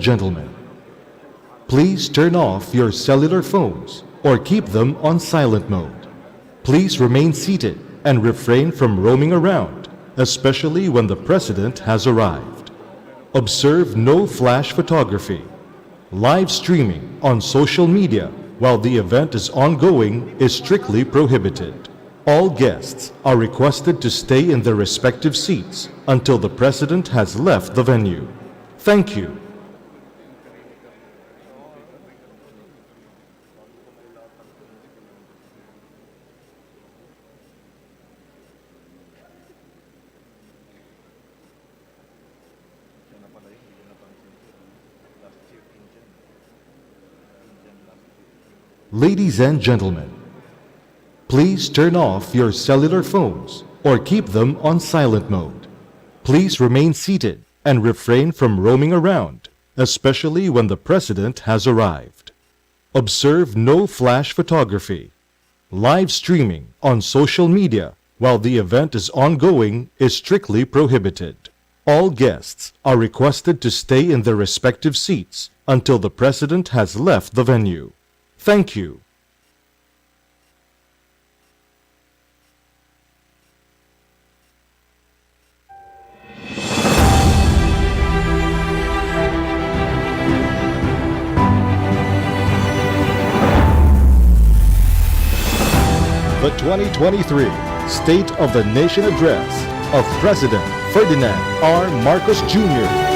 gentlemen, please turn off your cellular phones or keep them on silent mode. Please remain seated and refrain from roaming around, especially when the President has arrived. Observe no flash photography. Live streaming on social media while the event is ongoing is strictly prohibited. All guests are requested to stay in their respective seats until the President has left the venue. Thank you. Ladies and gentlemen, please turn off your cellular phones or keep them on silent mode. Please remain seated and refrain from roaming around, especially when the President has arrived. Observe no flash photography. Live streaming on social media while the event is ongoing is strictly prohibited. All guests are requested to stay in their respective seats until the President has left the venue. Thank you. The 2023 State of the Nation Address of President Ferdinand R. Marcos Jr.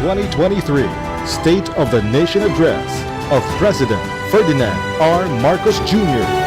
2023 State of the Nation Address of President Ferdinand R. Marcos Jr.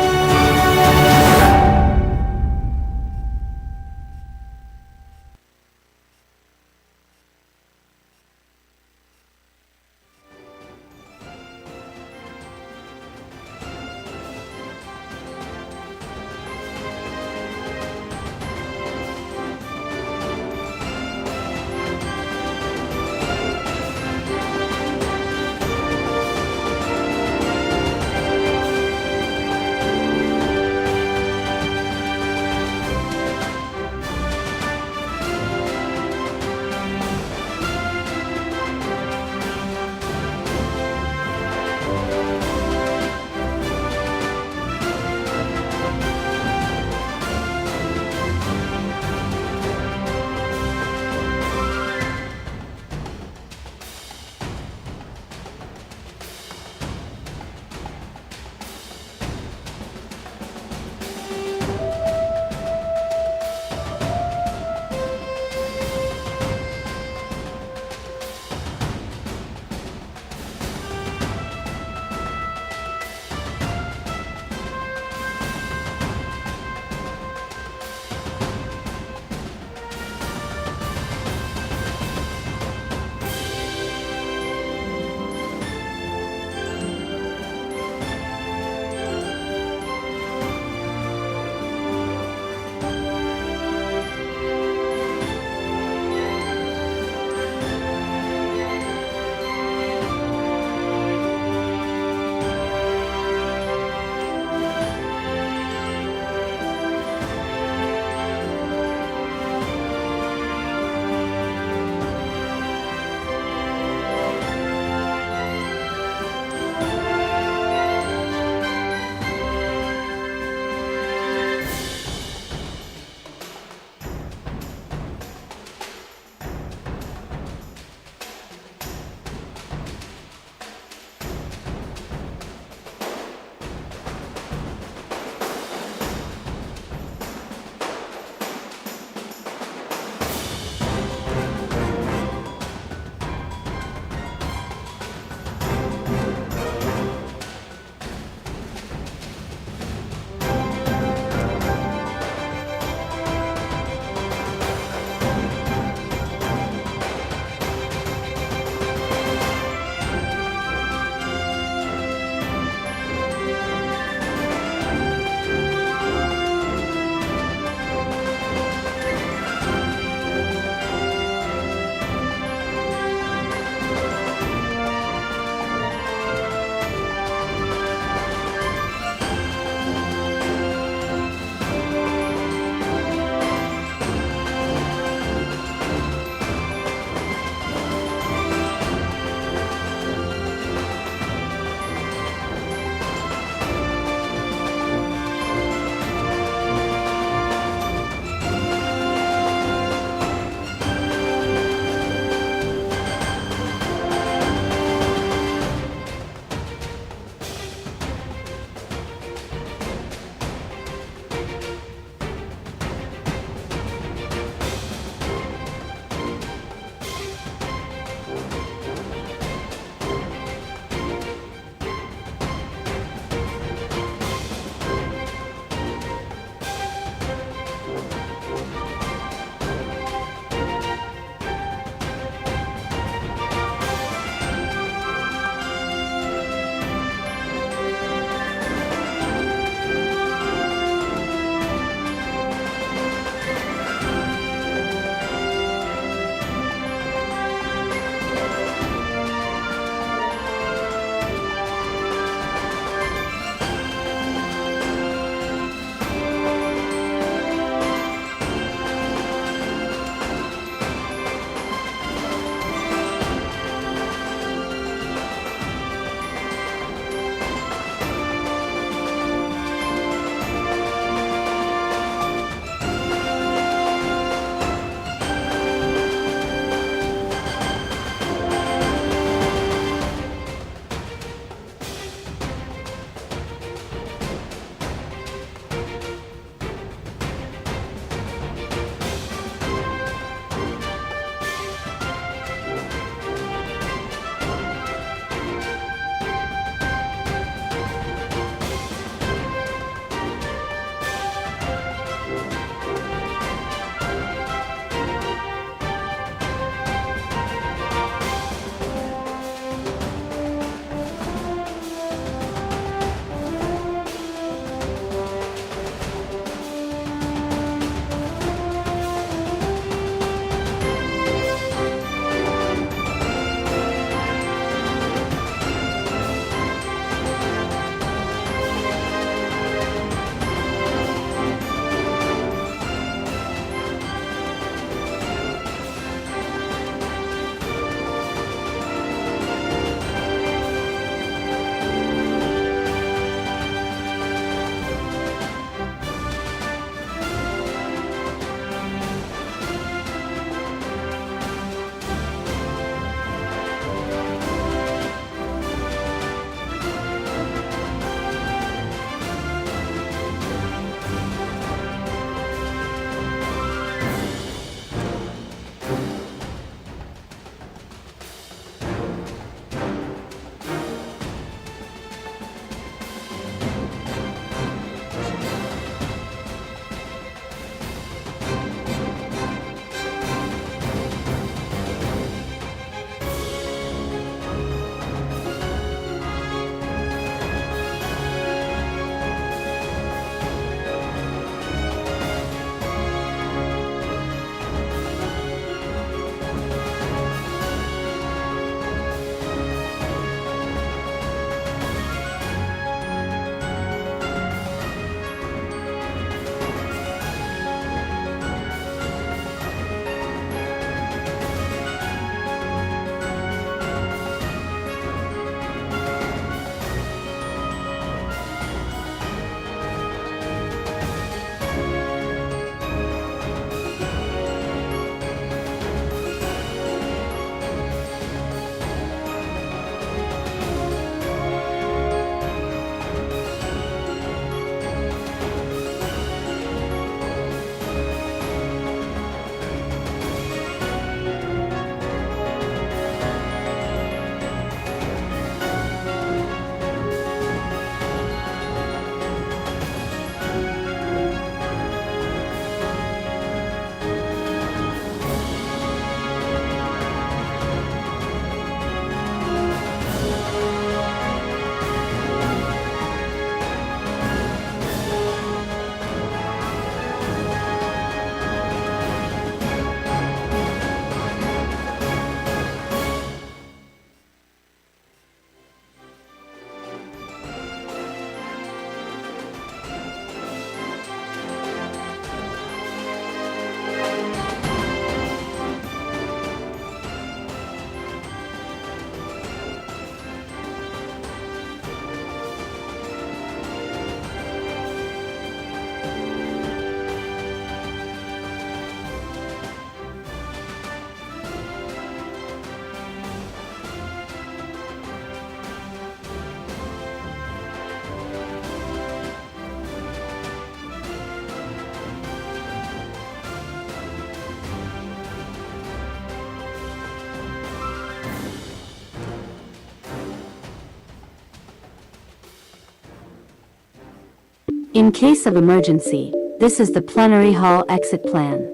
In case of emergency, this is the plenary hall exit plan.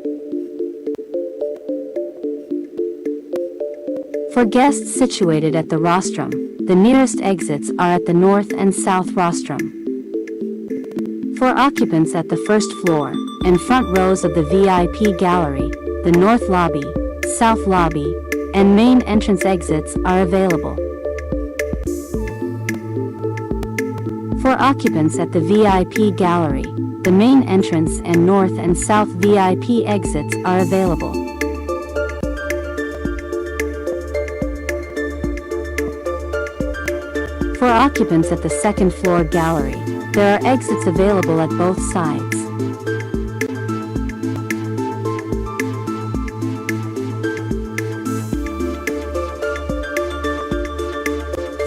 For guests situated at the rostrum, the nearest exits are at the north and south rostrum. For occupants at the first floor and front rows of the VIP gallery, the north lobby, south lobby, and main entrance exits are available. For occupants at the VIP gallery, the main entrance and north and south VIP exits are available. For occupants at the second floor gallery, there are exits available at both sides.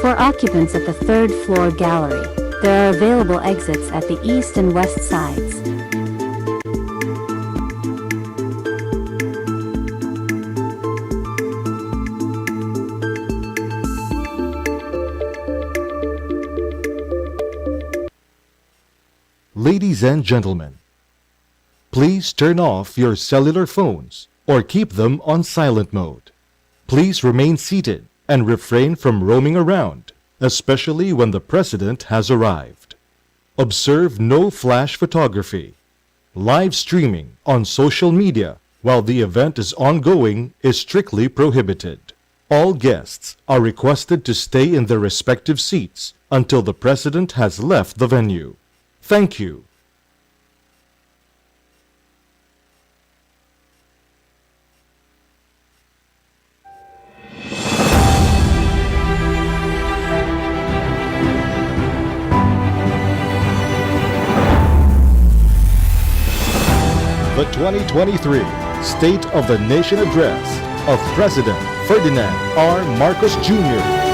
For occupants at the third floor gallery, there are available exits at the east and west sides. Ladies and gentlemen, please turn off your cellular phones or keep them on silent mode. Please remain seated and refrain from roaming around, especially when the President has arrived. Observe no flash photography. Live streaming on social media while the event is ongoing is strictly prohibited. All guests are requested to stay in their respective seats until the President has left the venue. Thank you. The 2023 State of the Nation Address of President Ferdinand R. Marcos Jr.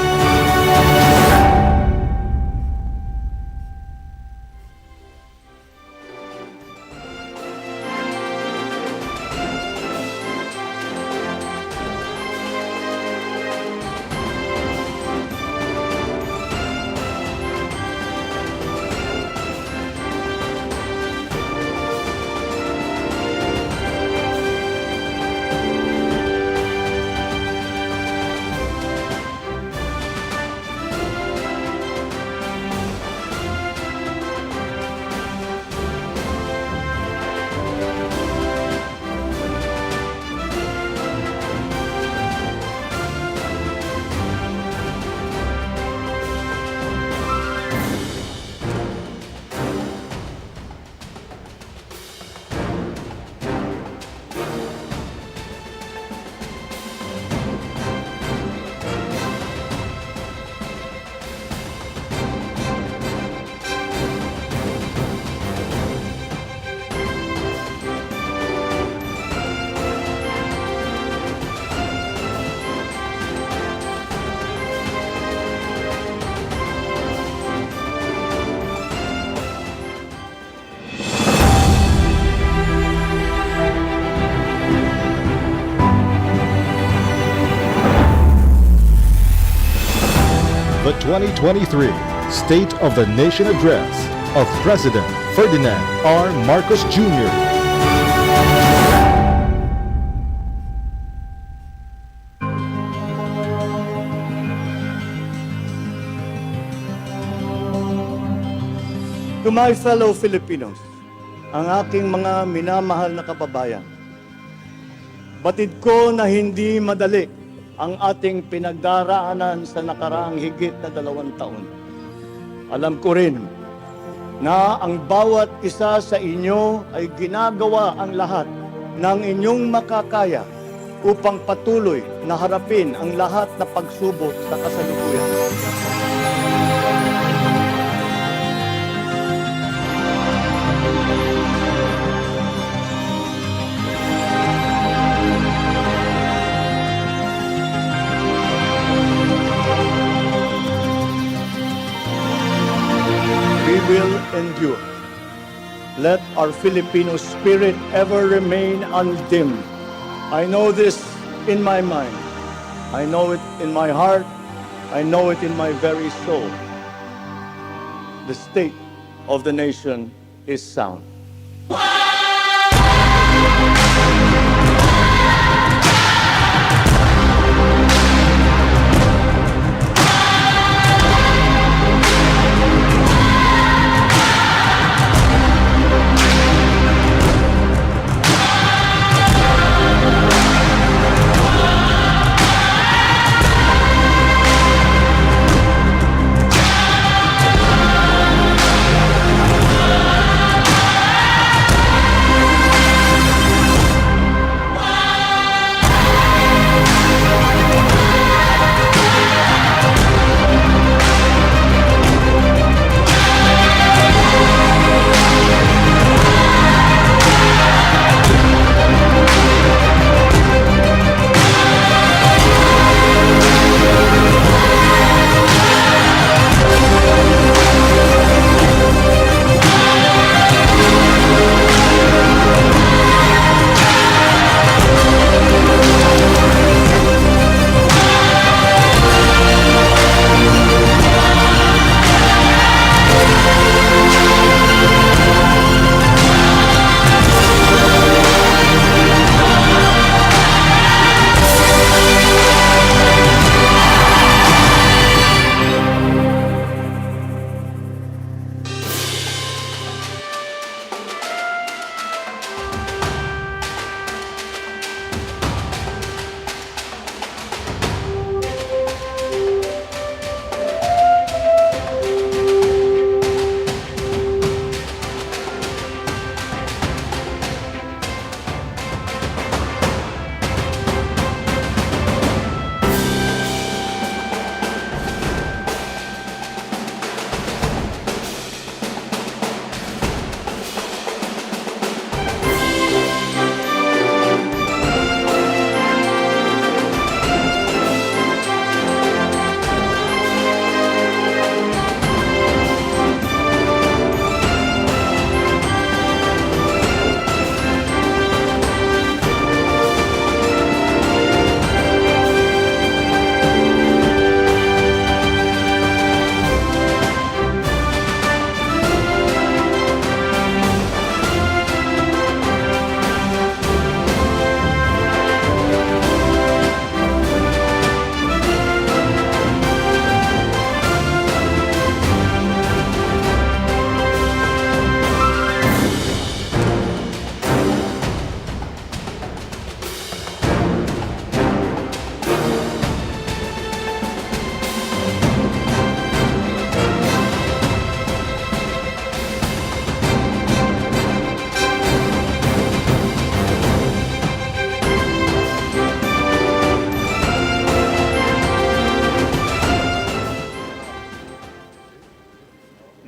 The 2023 State of the Nation Address of President Ferdinand R. Marcos Jr. To my fellow Filipinos, ang aking mga minamahal na kababayan, batid ko na hindi madali ang ating pinagdaraanan sa nakaraang higit na 2 taon. Alam ko rin na ang bawat isa sa inyo ay ginagawa ang lahat ng inyong makakaya upang patuloy na harapin ang lahat na pagsubok sa kasalukuyan. Will endure. Let our Filipino spirit ever remain undimmed. I know this in my mind. I know it in my heart. I know it in my very soul. The state of the nation is sound.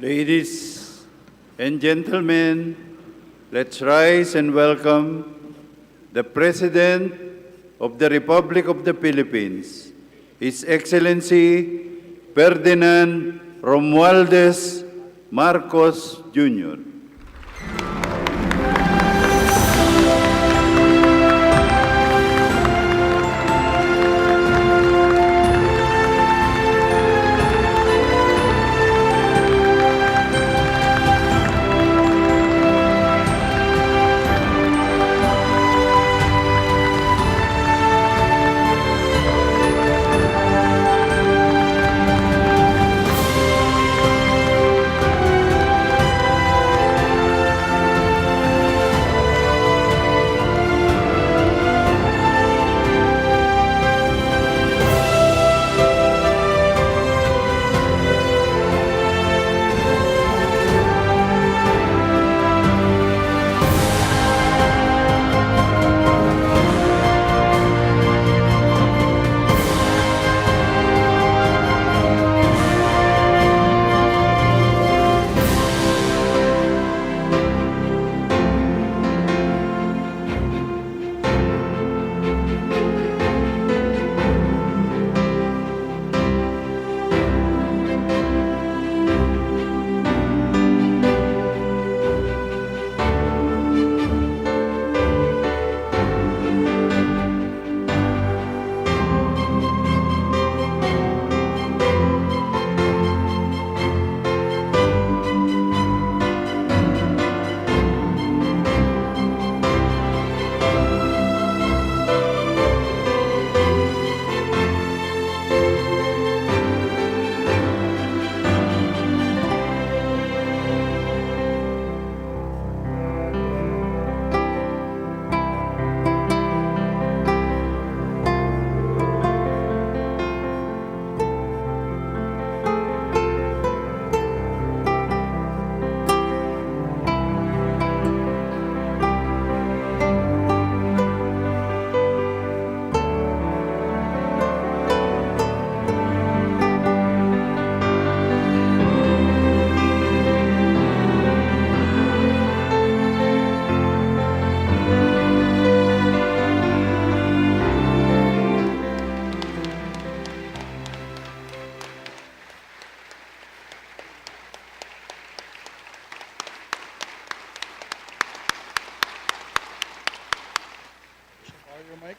Ladies and gentlemen, let's rise and welcome the President of the Republic of the Philippines, His Excellency Ferdinand Romualdez Marcos Jr.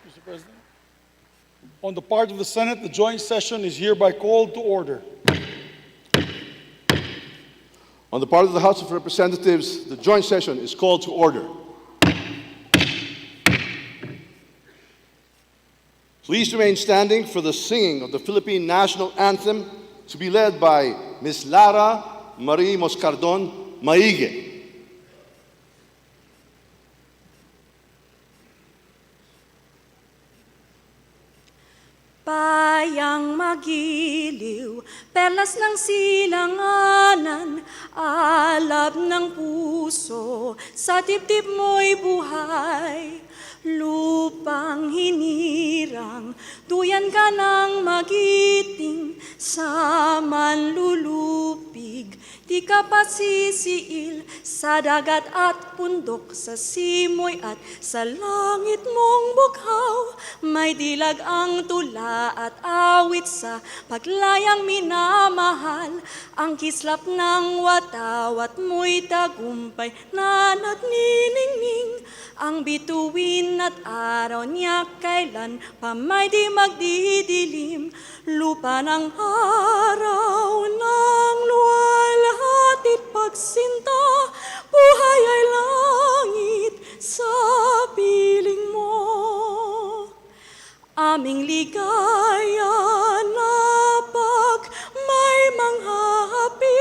Mr. President. On the part of the Senate, the joint session is hereby called to order. On the part of the House of Representatives, the joint session is called to order. Please remain standing for the singing of the Philippine National Anthem to be led by Ms. Lara Marie Moscardon Maige. Bayang magiliw, perlas ng silanganan, alab ng puso, sa dibdib mo'y buhay. Lupang hinirang, duyan ka ng magiting, sa manlulupig, di ka pasisiil, sa dagat at bundok, sa simoy at sa langit mong bughaw. May dilag ang tula at awit sa paglayang minamahal, ang kislap ng watawat mo'y tagumpay na nagniningning. Ang bituin at araw niya kailan pa may di magdidilim. Lupa ng araw ng luwalhatit pagsinta, buhay ay langit sa piling mo. Aming ligaya na pag may manghahapi,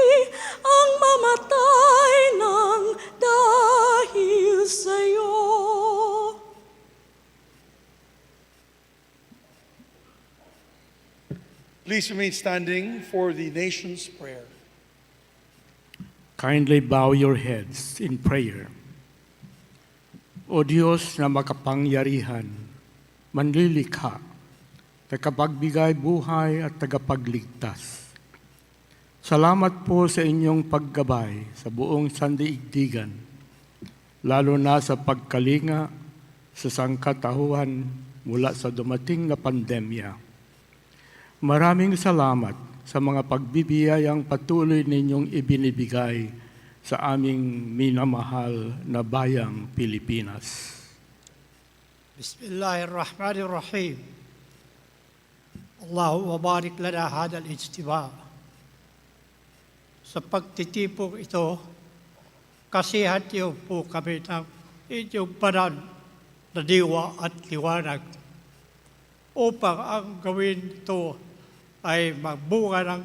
ang mamatay ng dahil sa'yo. Please remain standing for the nation's prayer. Kindly bow your heads in prayer. O Diyos na makapangyarihan, manlilikha, tagapagbigay buhay at tagapagligtas. Salamat po sa inyong paggabay sa buong sandaigdigan, lalo na sa pagkalinga sa sangkatauhan mula sa dumating na pandemya. Maraming salamat sa mga pagbibiyayang patuloy ninyong ibinibigay sa aming minamahal na bayang Pilipinas. Bismillahirrahmanirrahim. Allahumma barik lana hada al-ijtima. Sa pagtitipong ito, kasihan niyo po kami ng inyong banal na diwa at liwanag upang ang gawin ito ay magbunga ng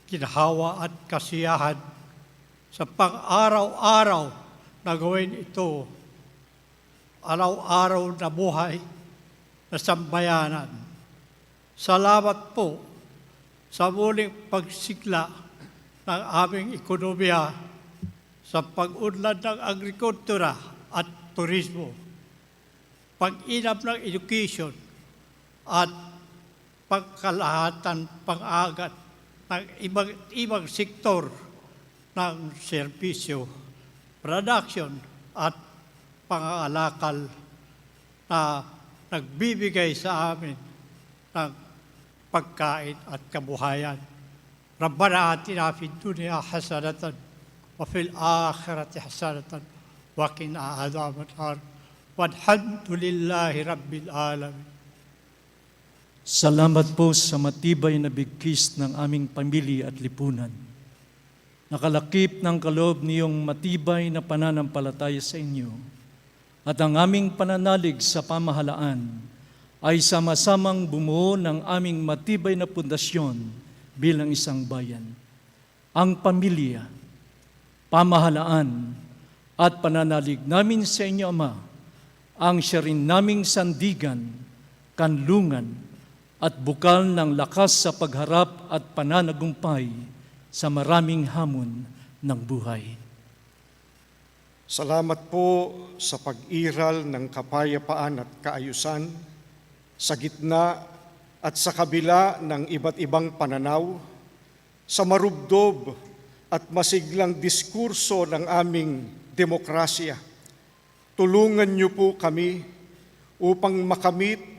ginhawa at kasiyahan sa pang-araw-araw na gawin ito, araw-araw na buhay na sambayanan. Salamat po sa muling pagsigla ng aming ekonomiya sa pag-unlad ng agrikultura at turismo, pag-inam ng education at pagkalahatan pang-agat ng ibang sektor ng serbisyo, production at pangangalakal na nagbibigay sa amin ng pagkain at kabuhayan. Rabbana atina fid dunya hasanatan wa fil akhirati hasanatan wa qina adhaban nar. Walhamdulillahi rabbil alamin. Salamat po sa matibay na bigkis ng aming pamilya at lipunan. Nakalakip ng kaloob niyong matibay na pananampalataya sa inyo at ang aming pananalig sa pamahalaan ay sama-samang bumuo ng aming matibay na pundasyon bilang isang bayan. Ang pamilya, pamahalaan at pananalig namin sa inyo, Ama, ang siya rin naming sandigan, kanlungan, at bukal ng lakas sa pagharap at pananagumpay sa maraming hamon ng buhay. Salamat po sa pag-iral ng kapayapaan at kaayusan sa gitna at sa kabila ng iba't ibang pananaw, sa marubdob at masiglang diskurso ng aming demokrasya. Tulungan niyo po kami upang makamit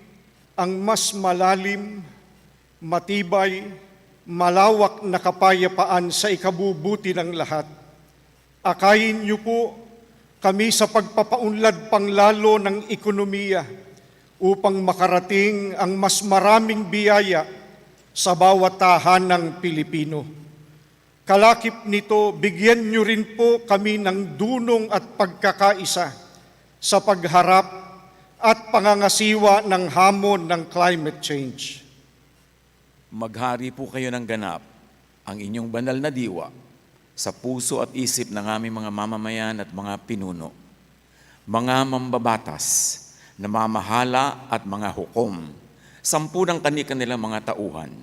ang mas malalim, matibay, malawak na kapayapaan sa ikabubuti ng lahat. Akayin niyo po kami sa pagpapaunlad panglalo ng ekonomiya upang makarating ang mas maraming biyaya sa bawat tahanang Pilipino. Kalakip nito, bigyan niyo rin po kami ng dunong at pagkakaisa sa pagharap at pangangasiwa ng hamon ng climate change. Maghari po kayo ng ganap ang inyong banal na diwa sa puso at isip ng aming mga mamamayan at mga pinuno, mga mambabatas, na mamahala at mga hukom, 10 ng kanilang mga tauhan,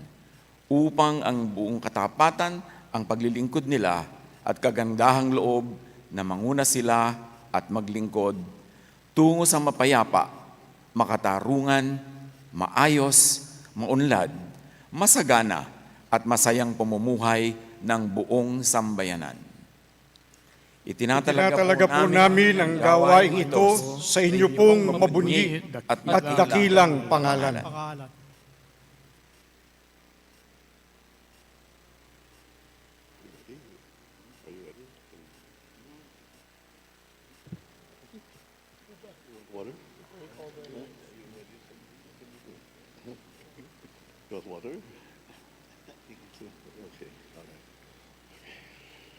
upang ang buong katapatan, ang paglilingkod nila at kagandahang loob na manguna sila at maglingkod tungo sa mapayapa, makatarungan, maayos, maunlad, masagana at masayang pamumuhay ng buong sambayanan. Itinatalaga po namin ang gawain ito sa inyo pong mabunyi at dakilang pangalan.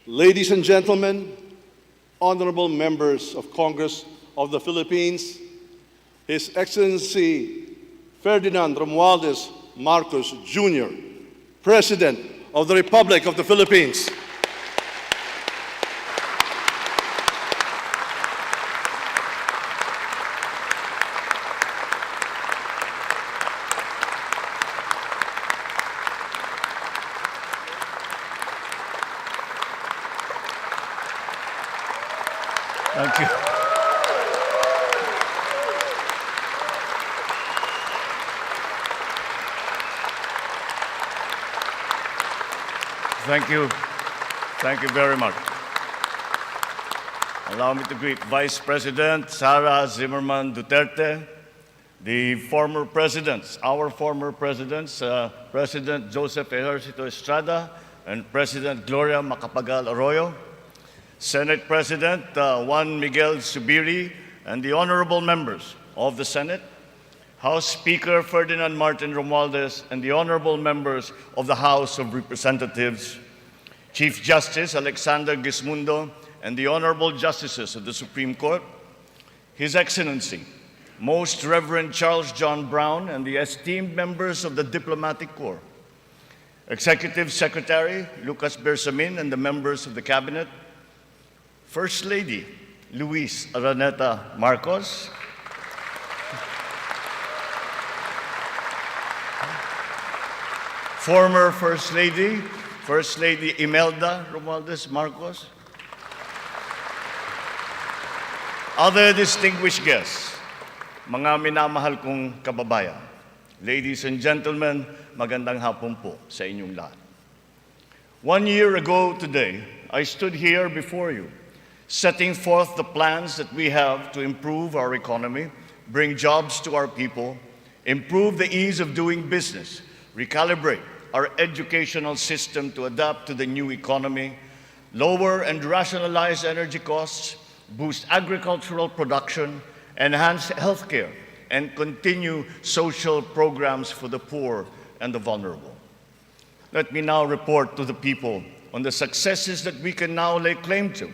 Ladies and gentlemen, honorable members of Congress of the Philippines, His Excellency Ferdinand Romualdez Marcos Jr., President of the Republic of the Philippines. Thank you. Thank you. Thank you very much. Allow me to greet Vice President Sara Zimmerman Duterte, the former presidents, our former presidents, President Joseph Ejercito Estrada and President Gloria Macapagal Arroyo, Senate President Juan Miguel Zubiri, and the honorable members of the Senate, House Speaker Ferdinand Martin Romualdez, and the honorable members of the House of Representatives, Chief Justice Alexander Gismundo, and the honorable justices of the Supreme Court, His Excellency, Most Reverend Charles John Brown, and the esteemed members of the Diplomatic Corps, Executive Secretary Lucas Bersamin, and the members of the Cabinet, First Lady Luis Araneta Marcos, former First Lady Imelda Romualdez Marcos, other distinguished guests, mga minamahal kong kababayan, ladies and gentlemen, magandang hapon po sa inyong lahat. 1 year ago today, I stood here before you, setting forth the plans that we have to improve our economy, bring jobs to our people, improve the ease of doing business, recalibrate our educational system to adapt to the new economy, lower and rationalize energy costs, boost agricultural production, enhance healthcare, and continue social programs for the poor and the vulnerable. Let me now report to the people on the successes that we can now lay claim to,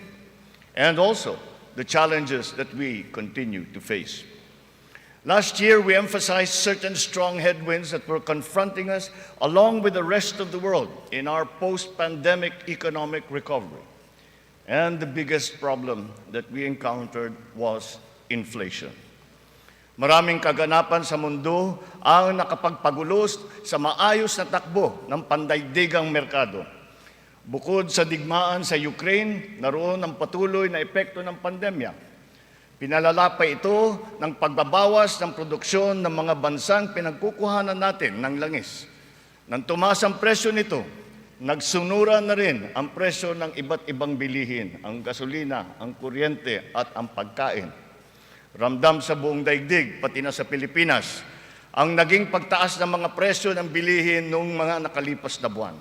and also the challenges that we continue to face. Last year, we emphasized certain strong headwinds that were confronting us along with the rest of the world in our post-pandemic economic recovery. And the biggest problem that we encountered was inflation. Maraming kaganapan sa mundo ang nakapagpagulos sa maayos na takbo ng pandaigdigang merkado. Bukod sa digmaan sa Ukraine, naroon ang patuloy na epekto ng pandemya. Pinalala pa ito ng pagbabawas ng produksyon ng mga bansang pinagkukuhanan natin ng langis. Nang tumaas ang presyo nito, nagsunura na rin ang presyo ng iba't ibang bilihin, ang gasolina, ang kuryente at ang pagkain. Ramdam sa buong daigdig, pati na sa Pilipinas, ang naging pagtaas ng mga presyo ng bilihin noong mga nakalipas na buwan.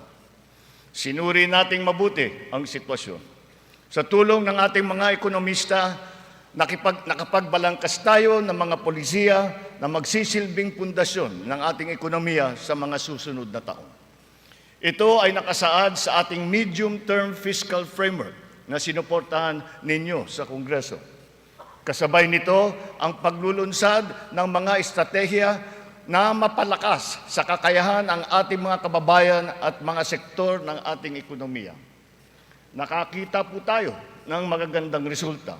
Sinuri nating mabuti ang sitwasyon. Sa tulong ng ating mga ekonomista, nakapagbalangkas tayo ng mga polisiya na magsisilbing pundasyon ng ating ekonomiya sa mga susunod na taon. Ito ay nakasaad sa ating medium-term fiscal framework na sinuportahan ninyo sa Kongreso. Kasabay nito ang paglulunsad ng mga estratehiya na mapalakas sa kakayahan ang ating mga kababayan at mga sektor ng ating ekonomiya. Nakakita po tayo ng magagandang resulta.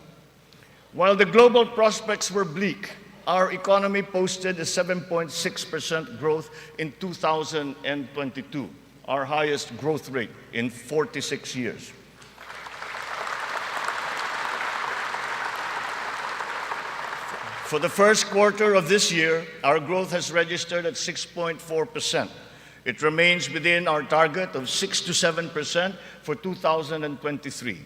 While the global prospects were bleak, our economy posted a 7.6% growth in 2022, our highest growth rate in 46 years. For the first quarter of this year, our growth has registered at 6.4%. It remains within our target of 6 to 7% for 2023.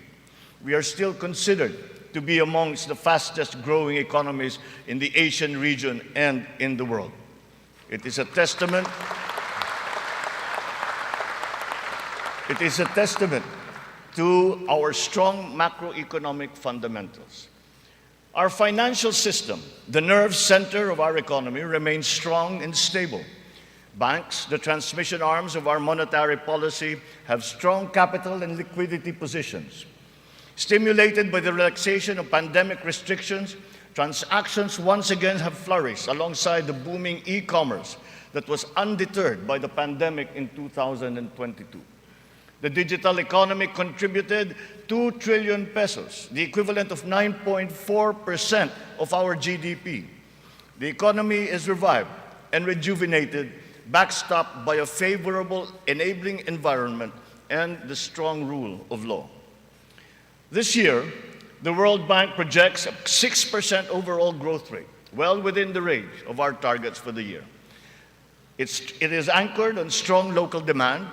We are still considered to be amongst the fastest growing economies in the Asian region and in the world. It is a testament to our strong macroeconomic fundamentals. Our financial system, the nerve center of our economy, remains strong and stable. Banks, the transmission arms of our monetary policy, have strong capital and liquidity positions. Stimulated by the relaxation of pandemic restrictions, transactions once again have flourished alongside the booming e-commerce that was undeterred by the pandemic in 2022. The digital economy contributed 2 trillion pesos, the equivalent of 9.4% of our GDP. The economy is revived and rejuvenated, backstopped by a favorable enabling environment and the strong rule of law. This year, the World Bank projects a 6% overall growth rate, well within the range of our targets for the year. It is anchored on strong local demand,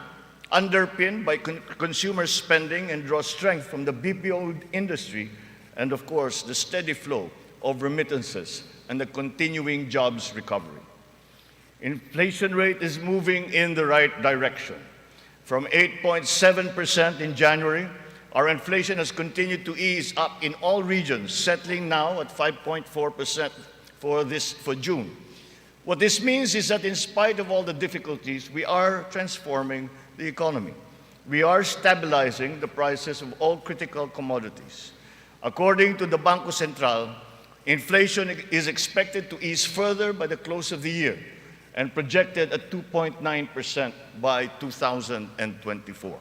underpinned by consumer spending, and draws strength from the BPO industry and, of course, the steady flow of remittances and the continuing jobs recovery. Inflation rate is moving in the right direction. From 8.7% in January, our inflation has continued to ease up in all regions, settling now at 5.4% for June. What this means is that in spite of all the difficulties, we are transforming the economy. We are stabilizing the prices of all critical commodities. According to the Bangko Sentral, inflation is expected to ease further by the close of the year and projected at 2.9% by 2024.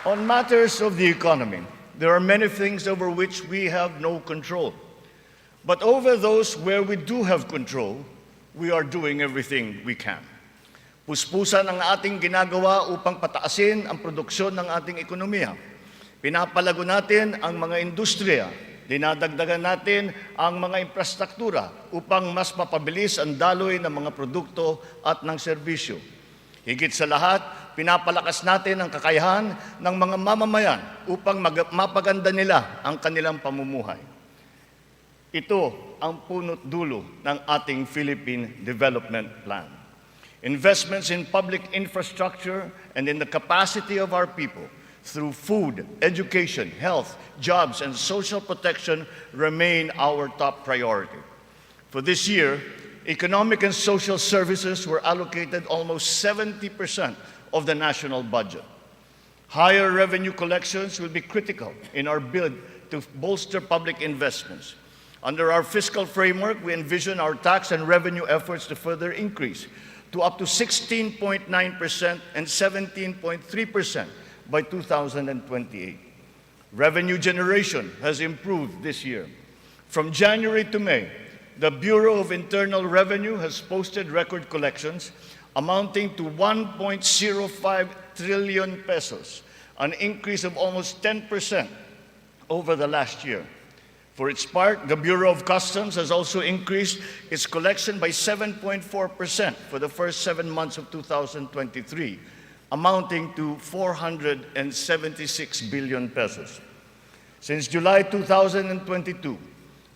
On matters of the economy, there are many things over which we have no control. But over those where we do have control, we are doing everything we can. Puspusan ang ating ginagawa upang pataasin ang produksyon ng ating ekonomiya. Pinapalago natin ang mga industriya. Dinadagdagan natin ang mga infrastruktura upang mas mapabilis ang daloy ng mga produkto at ng serbisyo. Higit sa lahat, pinapalakas natin ang kakayahan ng mga mamamayan upang mapaganda nila ang kanilang pamumuhay. Ito ang punot dulo ng ating Philippine Development Plan. Investments in public infrastructure and in the capacity of our people through food, education, health, jobs, and social protection remain our top priority. For this year, economic and social services were allocated almost 70% of the national budget. Higher revenue collections will be critical in our bid to bolster public investments. Under our fiscal framework, we envision our tax and revenue efforts to further increase to up to 16.9% and 17.3% by 2028. Revenue generation has improved this year. From January to May, the Bureau of Internal Revenue has posted record collections amounting to 1.05 trillion pesos, an increase of almost 10% over the last year. For its part, the Bureau of Customs has also increased its collection by 7.4% for the first 7 months of 2023, amounting to 476 billion pesos. Since July 2022,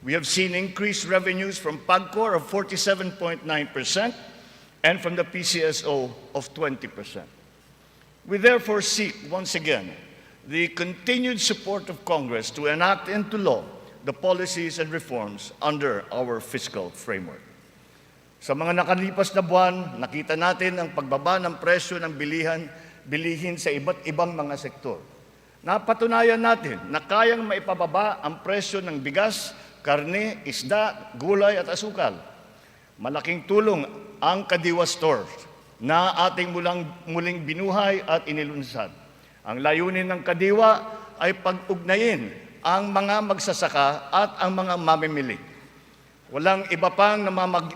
we have seen increased revenues from PAGCOR of 47.9% and from the PCSO of 20%. We therefore seek once again the continued support of Congress to enact into law the policies and reforms under our fiscal framework. Sa mga nakalipas na buwan, nakita natin ang pagbaba ng presyo ng bilihin sa iba't ibang mga sektor. Napatunayan natin na kayang maipababa ang presyo ng bigas, karne, isda, gulay at asukal. Malaking tulong ang Kadiwa Stores na ating muling binuhay at inilunsad. Ang layunin ng Kadiwa ay pag-ugnayin ang mga magsasaka at ang mga mamimili. Walang iba pang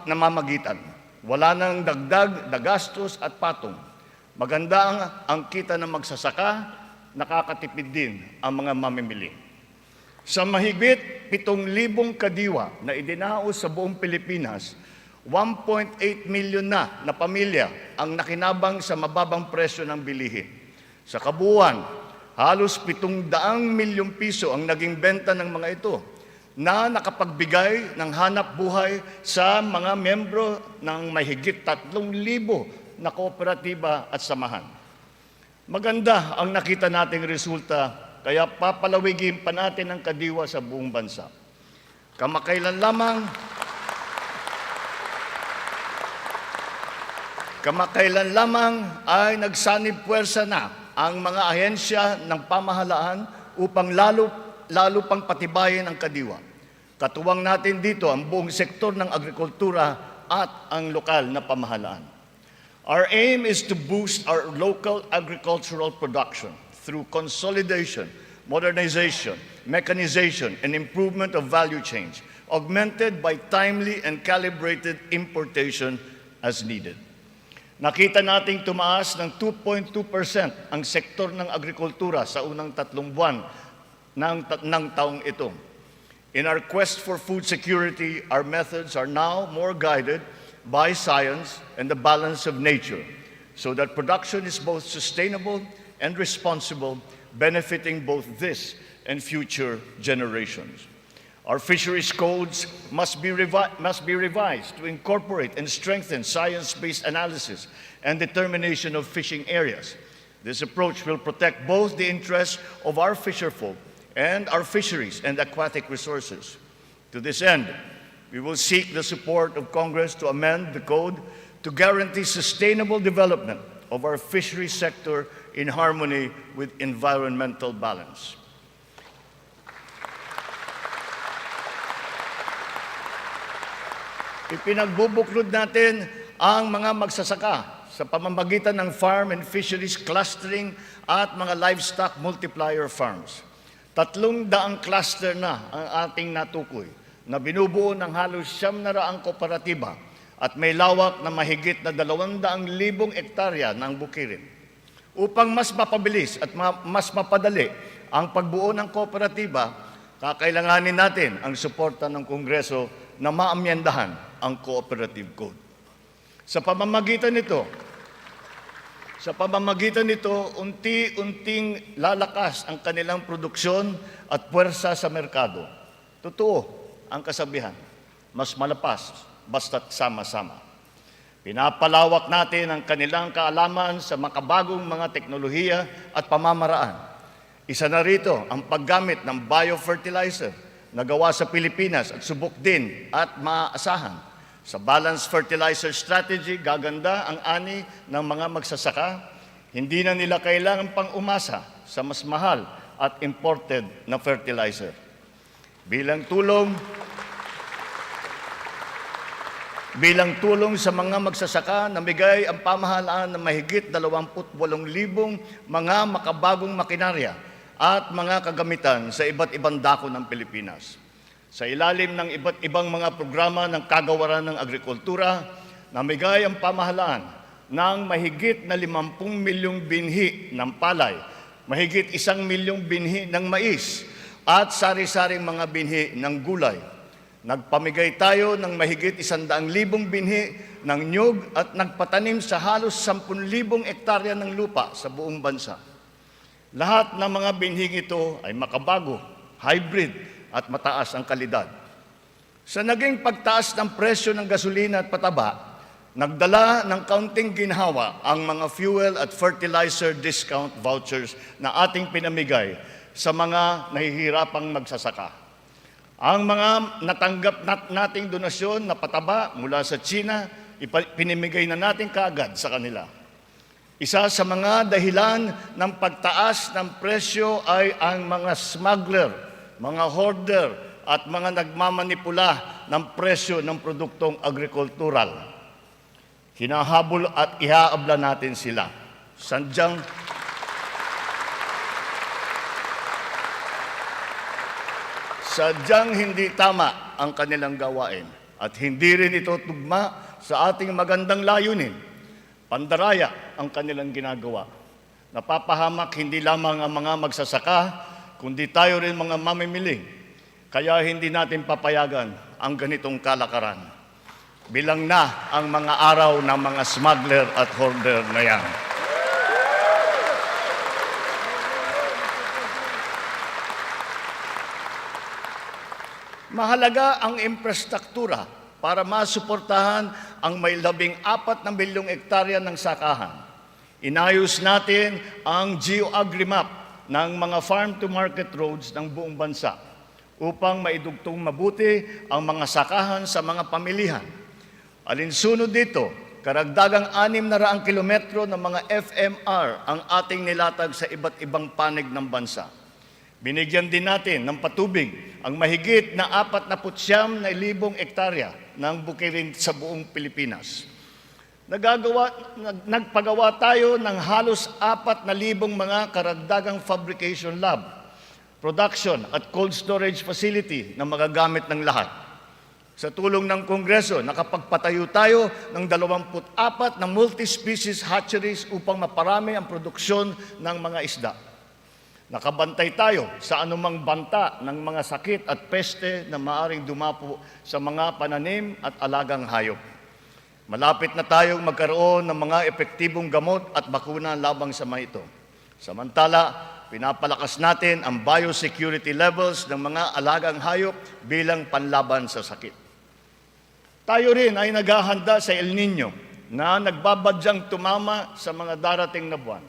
namamagitan. Wala nang dagdag na gastos at patong. Maganda ang kita ng magsasaka, nakakatipid din ang mga mamimili. Sa mahigit 7,000 kadiwa na idinaos sa buong Pilipinas, 1.8 million na pamilya ang nakinabang sa mababang presyo ng bilihin. Sa kabuuan, halos 700 milyong piso ang naging benta ng mga ito na nakapagbigay ng hanap buhay sa mga membro ng mahigit 3,000 na kooperatiba at samahan. Maganda ang nakita nating resulta, kaya papalawigin pa natin ang Kadiwa sa buong bansa. Kamakailan lamang ay nagsanib puwersa na ang mga ahensya ng pamahalaan upang lalo pang patibayin ang Kadiwa. Katuwang natin dito ang buong sektor ng agrikultura at ang lokal na pamahalaan. Our aim is to boost our local agricultural production through consolidation, modernization, mechanization, and improvement of value chains, augmented by timely and calibrated importation as needed. Nakita nating tumaas ng 2.2% ang sektor ng agrikultura sa unang 3 buwan ng taong ito. In our quest for food security, our methods are now more guided by science and the balance of nature, so that production is both sustainable and responsible, benefiting both this and future generations. Our fisheries codes must be revised to incorporate and strengthen science-based analysis and determination of fishing areas. This approach will protect both the interests of our fisherfolk and our fisheries and aquatic resources. To this end, we will seek the support of Congress to amend the code to guarantee sustainable development of our fisheries sector in harmony with environmental balance. Ipinagbubuklod natin ang mga magsasaka sa pamamagitan ng farm and fisheries clustering at mga livestock multiplier farms. 300 cluster na ang ating natukoy, na binubuo ng halos 700 kooperatiba at may lawak na mahigit na 200,000 hektarya ng bukirin. Upang mas mapabilis at mas mapadali ang pagbuo ng kooperatiba, kakailanganin natin ang suporta ng Kongreso na maamyendahan ang Cooperative Code. Sa pamamagitan nito, unti-unting lalakas ang kanilang produksyon at puwersa sa merkado. Totoo ang kasabihan, mas malapas basta't sama-sama. Pinapalawak natin ang kanilang kaalaman sa makabagong mga teknolohiya at pamamaraan. Isa na rito ang paggamit ng biofertilizer na gawa sa Pilipinas at subok din at maaasahan. Sa balanced fertilizer strategy, gaganda ang ani ng mga magsasaka. Hindi na nila kailangan pang umasa sa mas mahal at imported na fertilizer. Bilang tulong sa mga magsasaka, namigay ang pamahalaan ng mahigit 28,000 mga makabagong makinarya at mga kagamitan sa iba't ibang dako ng Pilipinas. Sa ilalim ng iba't ibang mga programa ng kagawaran ng agrikultura, namigay ang pamahalaan ng mahigit na 50 milyong binhi ng palay, mahigit 1 milyong binhi ng mais, at sari-saring mga binhi ng gulay. Nagpamigay tayo ng mahigit 100,000 binhi ng nyug at nagpatanim sa halos 10,000 hektarya ng lupa sa buong bansa. Lahat ng mga binhing ito ay makabago, hybrid at mataas ang kalidad. Sa naging pagtaas ng presyo ng gasolina at pataba, Nagdala ng kaunting ginhawa ang mga fuel at fertilizer discount vouchers na ating pinamigay sa mga nahihirapang magsasaka. Ang mga natanggap nating donasyon na pataba mula sa China, pinimigay na natin kaagad sa kanila. Isa sa mga dahilan ng pagtaas ng presyo ay ang mga smuggler, mga hoarder at mga nagmamanipula ng presyo ng produktong agrikultural. Hinahabol at ihaabla natin sila. Sadyang hindi tama ang kanilang gawain at hindi rin ito tugma sa ating magandang layunin. Pandaraya ang kanilang ginagawa. Napapahamak hindi lamang ang mga magsasaka, kundi tayo rin mga mamimili. Kaya hindi natin papayagan ang ganitong kalakaran. Bilang na ang mga araw ng mga smuggler at hoarder na yan. Mahalaga ang infrastruktura para masuportahan ang may 14 na milyong hektarya ng sakahan. Inayos natin ang geo-agri-map ng mga farm-to-market roads ng buong bansa upang maidugtong mabuti ang mga sakahan sa mga pamilihan. Alinsunod dito, karagdagang 600 kilometro ng mga FMR ang ating nilatag sa iba't ibang panig ng bansa. Binigyan din natin ng patubig ang mahigit na 49,000 hektarya ng bukirin sa buong Pilipinas. Nagpagawa tayo ng halos 4,000 mga karagdagang fabrication lab, production at cold storage facility na magagamit ng lahat. Sa tulong ng Kongreso, nakapagpatayo tayo ng 24 na multi-species hatcheries upang maparami ang produksyon ng mga isda. Nakabantay tayo sa anumang banta ng mga sakit at peste na maaring dumapo sa mga pananim at alagang hayop. Malapit na tayong magkaroon ng mga epektibong gamot at bakuna labang sa mga ito. Samantala, pinapalakas natin ang biosecurity levels ng mga alagang hayop bilang panlaban sa sakit. Tayo rin ay naghahanda sa El Nino na nagbabadyang tumama sa mga darating na buwan.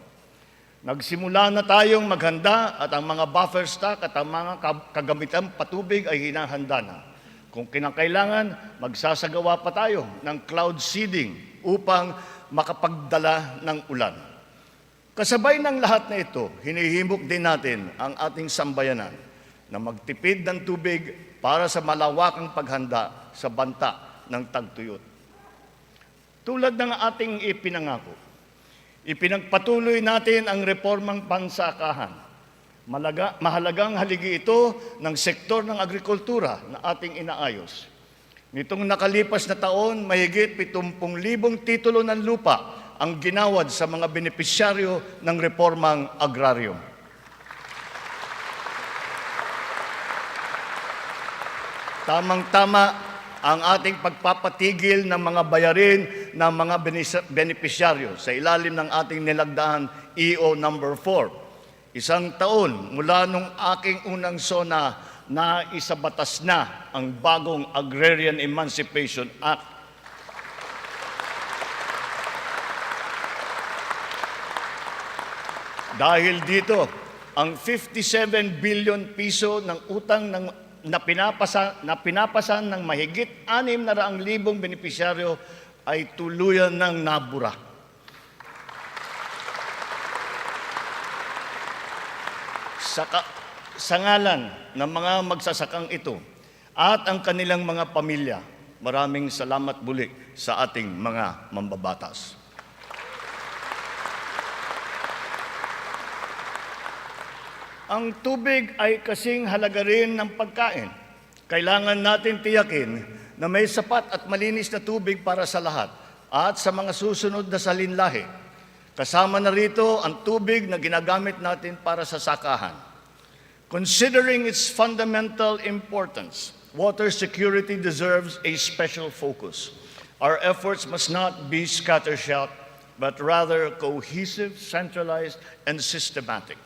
Nagsimula na tayong maghanda at ang mga buffer stock at ang mga kagamitang patubig ay hinahanda na. Kung kinakailangan, magsasagawa pa tayo ng cloud seeding upang makapagdala ng ulan. Kasabay ng lahat na ito, hinihimok din natin ang ating sambayanan na magtipid ng tubig para sa malawakang paghanda sa banta ng tagtuyot. Tulad ng ating ipinangako, ipinagpatuloy natin ang reformang pansakahan. Mahalagang haligi ito ng sektor ng agrikultura na ating inaayos. Nitong nakalipas na taon, mahigit 70,000 titulo ng lupa ang ginawad sa mga benepisyaryo ng reformang agraryo. Tamang-tama ang ating pagpapatigil ng mga bayarin ng mga benepisyaryo sa ilalim ng ating nilagdaan EO number 4. Isang taon mula nung aking unang Sona na isabatas na ang bagong Agrarian Emancipation Act. Dahil dito, ang 57 billion piso ng utang na pinapasan ng mahigit 600,000 benepisyaryo ay tuluyan ng nabura. Sa ngalan ng mga magsasakang ito at ang kanilang mga pamilya, maraming salamat muli sa ating mga mambabatas. Ang tubig ay kasing halaga rin ng pagkain. Kailangan natin tiyakin na may sapat at malinis na tubig para sa lahat at sa mga susunod na salinlahi. Kasama na rito ang tubig na ginagamit natin para sa sakahan. Considering its fundamental importance, water security deserves a special focus. Our efforts must not be scattershot, but rather cohesive, centralized, and systematic.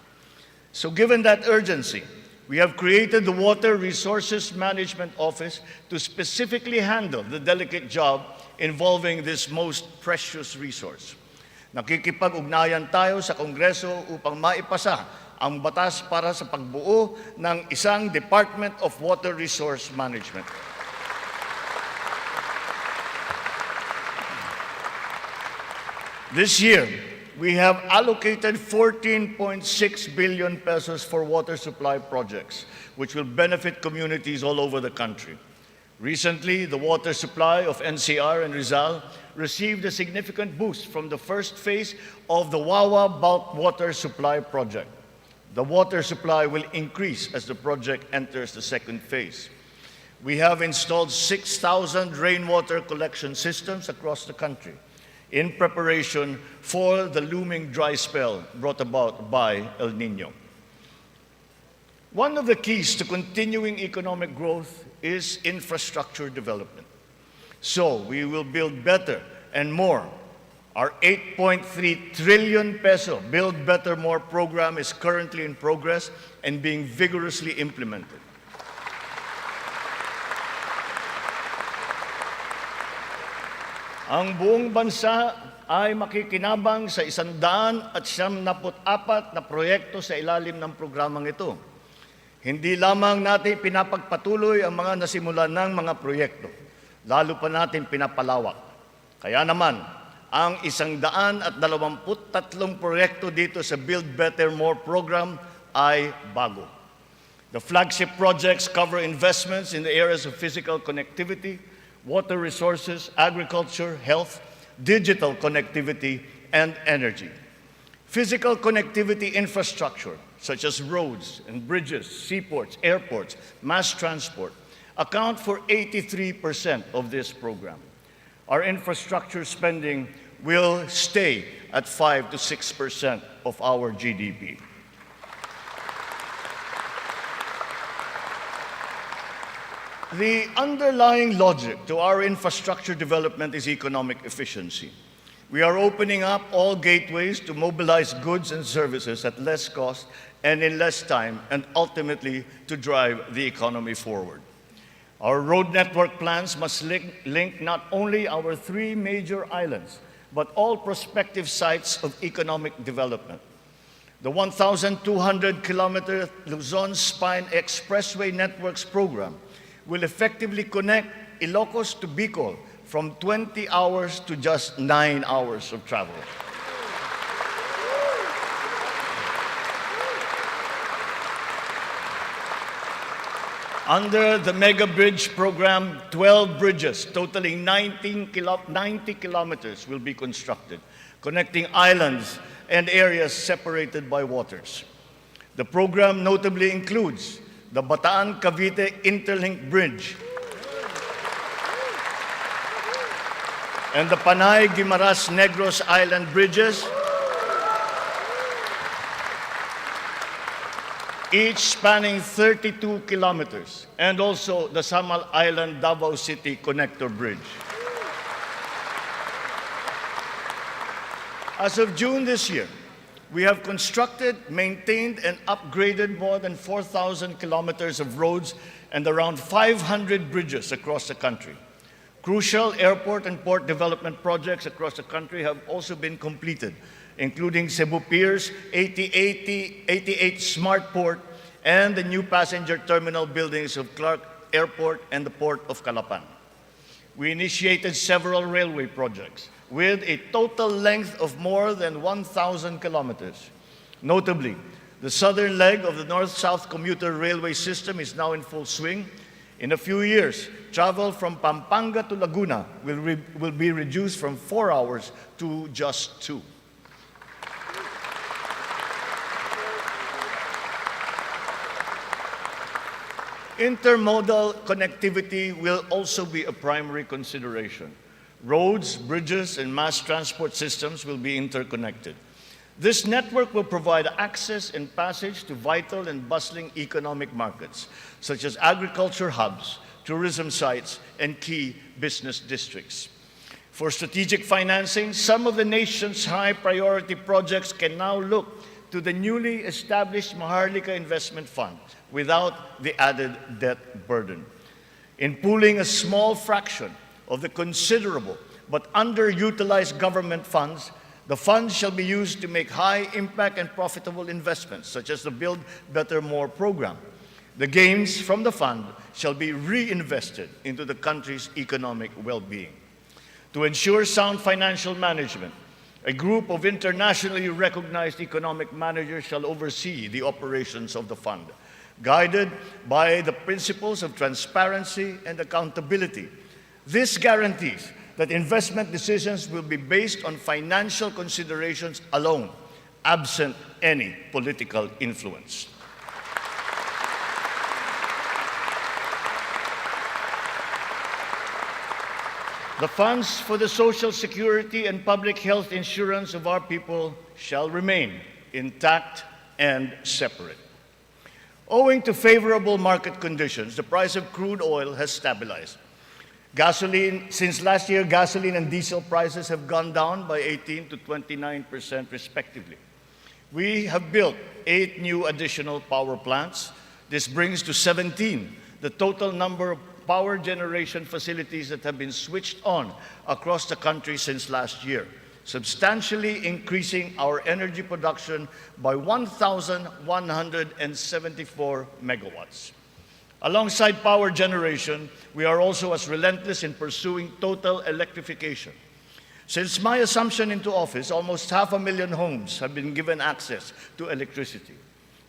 So given that urgency, We have created the Water Resources Management Office to specifically handle the delicate job involving this most precious resource. Nakikipag-ugnayan tayo sa Kongreso upang maipasa ang batas para sa pagbuo ng isang Department of Water Resource Management. This year, we have allocated 14.6 billion pesos for water supply projects, which will benefit communities all over the country. Recently, the water supply of NCR and Rizal received a significant boost from the first phase of the Wawa Bulk Water Supply Project. The water supply will increase as the project enters the second phase. We have installed 6,000 rainwater collection systems across the country in preparation for the looming dry spell brought about by El Nino. One of the keys to continuing economic growth is infrastructure development. So we will build better and more. Our 8.3 trillion peso Build Better More program is currently in progress and being vigorously implemented. Ang buong bansa ay makikinabang sa 174 na proyekto sa ilalim ng programang ito. Hindi lamang natin pinapagpatuloy ang mga nasimulan ng mga proyekto, lalo pa natin pinapalawak. Kaya naman, ang 123 proyekto dito sa Build Better More program ay bago. The flagship projects cover investments in the areas of physical connectivity, water resources, agriculture, health, digital connectivity, and energy. Physical connectivity infrastructure, such as roads and bridges, seaports, airports, mass transport, account for 83% of this program. Our infrastructure spending will stay at 5 to 6% of our GDP. The underlying logic to our infrastructure development is economic efficiency. We are opening up all gateways to mobilize goods and services at less cost and in less time, and ultimately to drive the economy forward. Our road network plans must link not only our 3 major islands, but all prospective sites of economic development. The 1,200-kilometer Luzon Spine Expressway Networks program will effectively connect Ilocos to Bicol from 20 hours to just 9 hours of travel. Under the Mega Bridge program, 12 bridges totaling 90 kilometers will be constructed, connecting islands and areas separated by waters. The program notably includes the Bataan-Cavite Interlink Bridge and the Panay-Guimaras-Negros Island bridges, each spanning 32 kilometers, and also the Samal Island Davao City Connector Bridge. As of June this year, we have constructed, maintained, and upgraded more than 4,000 kilometers of roads and around 500 bridges across the country. Crucial airport and port development projects across the country have also been completed, including Cebu Pier's 88 Smart Port and the new passenger terminal buildings of Clark Airport and the Port of Calapan. We initiated several railway projects with a total length of more than 1,000 kilometers. Notably, the southern leg of the north-south commuter railway system is now in full swing. In a few years, travel from Pampanga to Laguna will be reduced from 4 hours to just 2. Intermodal connectivity will also be a primary consideration. Roads, bridges, and mass transport systems will be interconnected. This network will provide access and passage to vital and bustling economic markets, such as agriculture hubs, tourism sites, and key business districts. For strategic financing, some of the nation's high-priority projects can now look to the newly established Maharlika Investment Fund without the added debt burden. In pooling a small fraction of the considerable but underutilized government funds, the funds shall be used to make high-impact and profitable investments, such as the Build Better More program. The gains from the fund shall be reinvested into the country's economic well-being. To ensure sound financial management, a group of internationally recognized economic managers shall oversee the operations of the fund, guided by the principles of transparency and accountability. This guarantees that investment decisions will be based on financial considerations alone, absent any political influence. The funds for the social security and public health insurance of our people shall remain intact and separate. Owing to favorable market conditions, the price of crude oil has stabilized. Since last year, gasoline and diesel prices have gone down by 18% to 29% respectively. We have built 8 new additional power plants. This brings to 17 the total number of power generation facilities that have been switched on across the country since last year, substantially increasing our energy production by 1,174 megawatts. Alongside power generation, we are also as relentless in pursuing total electrification. Since my assumption into office, almost 500,000 homes have been given access to electricity.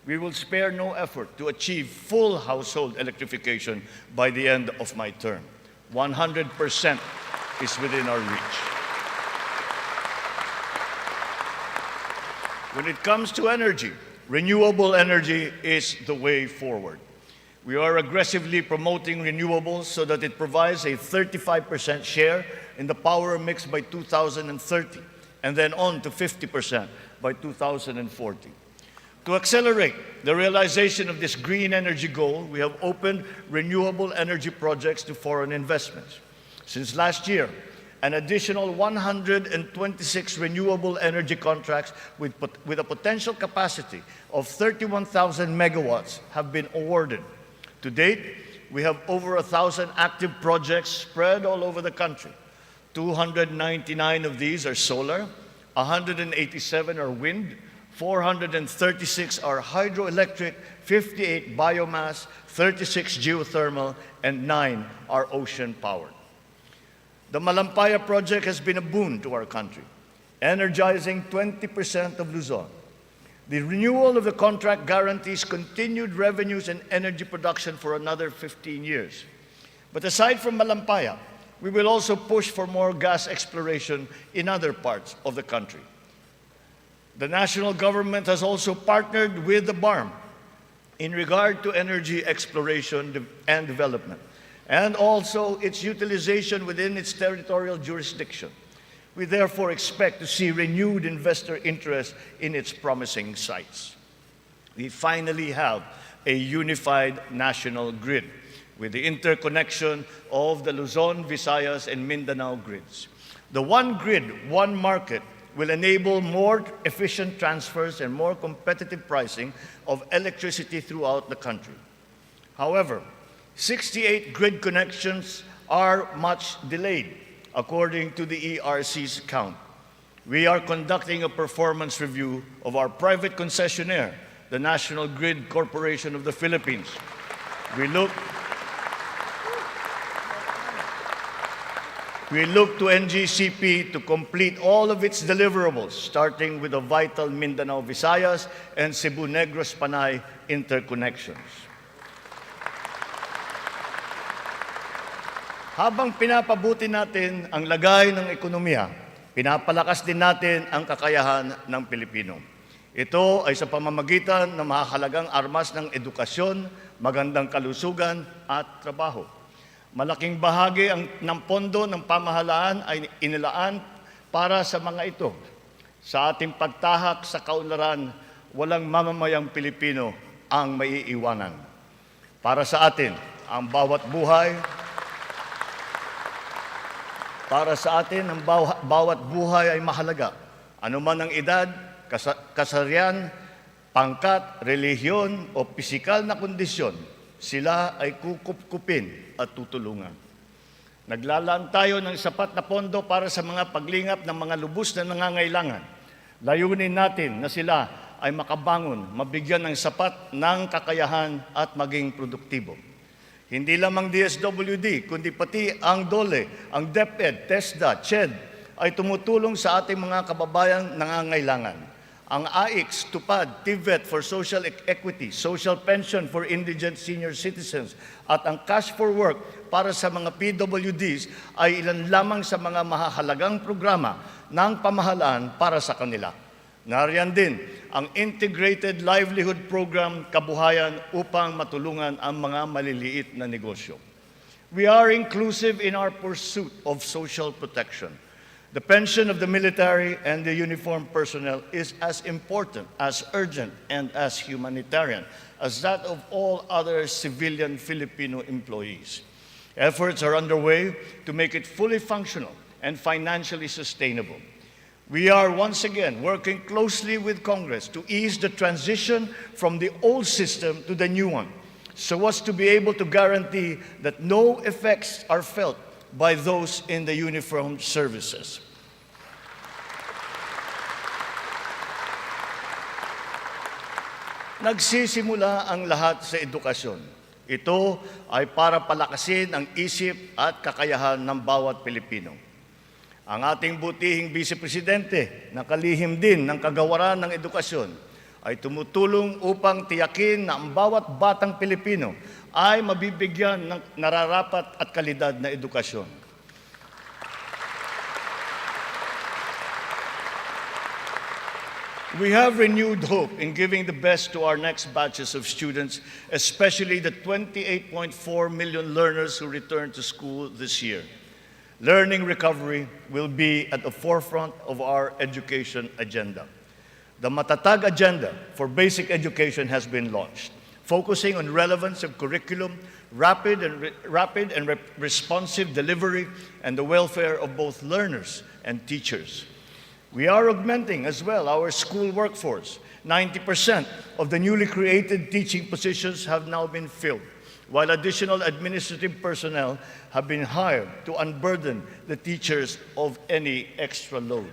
We will spare no effort to achieve full household electrification by the end of my term. 100% is within our reach. When it comes to energy, renewable energy is the way forward. We are aggressively promoting renewables so that it provides a 35% share in the power mix by 2030, and then on to 50% by 2040. To accelerate the realization of this green energy goal, we have opened renewable energy projects to foreign investments. Since last year, an additional 126 renewable energy contracts with a potential capacity of 31,000 megawatts have been awarded. To date, we have over 1,000 active projects spread all over the country. 299 of these are solar, 187 are wind, 436 are hydroelectric, 58 biomass, 36 geothermal, and 9 are ocean-powered. The Malampaya project has been a boon to our country, energizing 20% of Luzon. The renewal of the contract guarantees continued revenues and energy production for another 15 years. But aside from Malampaya, we will also push for more gas exploration in other parts of the country. The national government has also partnered with the BARM in regard to energy exploration and development, and also its utilization within its territorial jurisdiction. We therefore expect to see renewed investor interest in its promising sites. We finally have a unified national grid with the interconnection of the Luzon, Visayas, and Mindanao grids. The one grid, one market will enable more efficient transfers and more competitive pricing of electricity throughout the country. However, 68 grid connections are much delayed, according to the ERC's count. We are conducting a performance review of our private concessionaire, the National Grid Corporation of the Philippines. We look to NGCP to complete all of its deliverables, starting with the vital Mindanao, Visayas, and Cebu Negros Panay interconnections. Habang pinapabuti natin ang lagay ng ekonomiya, pinapalakas din natin ang kakayahan ng Pilipino. Ito ay sa pamamagitan ng mahalagang armas ng edukasyon, magandang kalusugan at trabaho. Malaking bahagi ng pondo ng pamahalaan ay inilaan para sa mga ito. Sa ating pagtahak sa kaunlaran, walang mamamayang Pilipino ang maiiwanan. Para sa atin, ang bawat buhay ay mahalaga. Ano man ang edad, kasarian, pangkat, relihiyon o pisikal na kondisyon, sila ay kukupkupin at tutulungan. Naglalaan tayo ng sapat na pondo para sa mga paglingap ng mga lubos na nangangailangan. Layunin natin na sila ay makabangon, mabigyan ng sapat ng kakayahan at maging produktibo. Hindi lamang DSWD, kundi pati ang DOLE, ang DepEd, TESDA, CHED ay tumutulong sa ating mga kababayang nangangailangan. Ang AIX, TUPAD, TVET for Social Equity, Social Pension for Indigent Senior Citizens, at ang Cash for Work para sa mga PWDs ay ilan lamang sa mga mahahalagang programa ng pamahalaan para sa kanila. Nariyan din ang Integrated Livelihood Program Kabuhayan upang matulungan ang mga maliliit na negosyo. We are inclusive in our pursuit of social protection. The pension of the military and the uniformed personnel is as important, as urgent, and as humanitarian as that of all other civilian Filipino employees. Efforts are underway to make it fully functional and financially sustainable. We are once again working closely with Congress to ease the transition from the old system to the new one, so as to be able to guarantee that no effects are felt by those in the uniformed services. Nagsisimula ang lahat sa edukasyon. Ito ay para palakasin ang isip at kakayahan ng bawat Pilipino. Ang ating butihing Vice Presidente, na kalihim din ng kagawaran ng edukasyon, ay tumutulong upang tiyakin na ang bawat batang Pilipino ay mabibigyan ng nararapat at kalidad na edukasyon. We have renewed hope in giving the best to our next batches of students, especially the 28.4 million learners who return to school this year. Learning recovery will be at the forefront of our education agenda. The Matatag Agenda for Basic Education has been launched, focusing on relevance of curriculum, rapid and responsive delivery, and the welfare of both learners and teachers. We are augmenting as well our school workforce. 90% of the newly created teaching positions have now been filled, while additional administrative personnel have been hired to unburden the teachers of any extra load.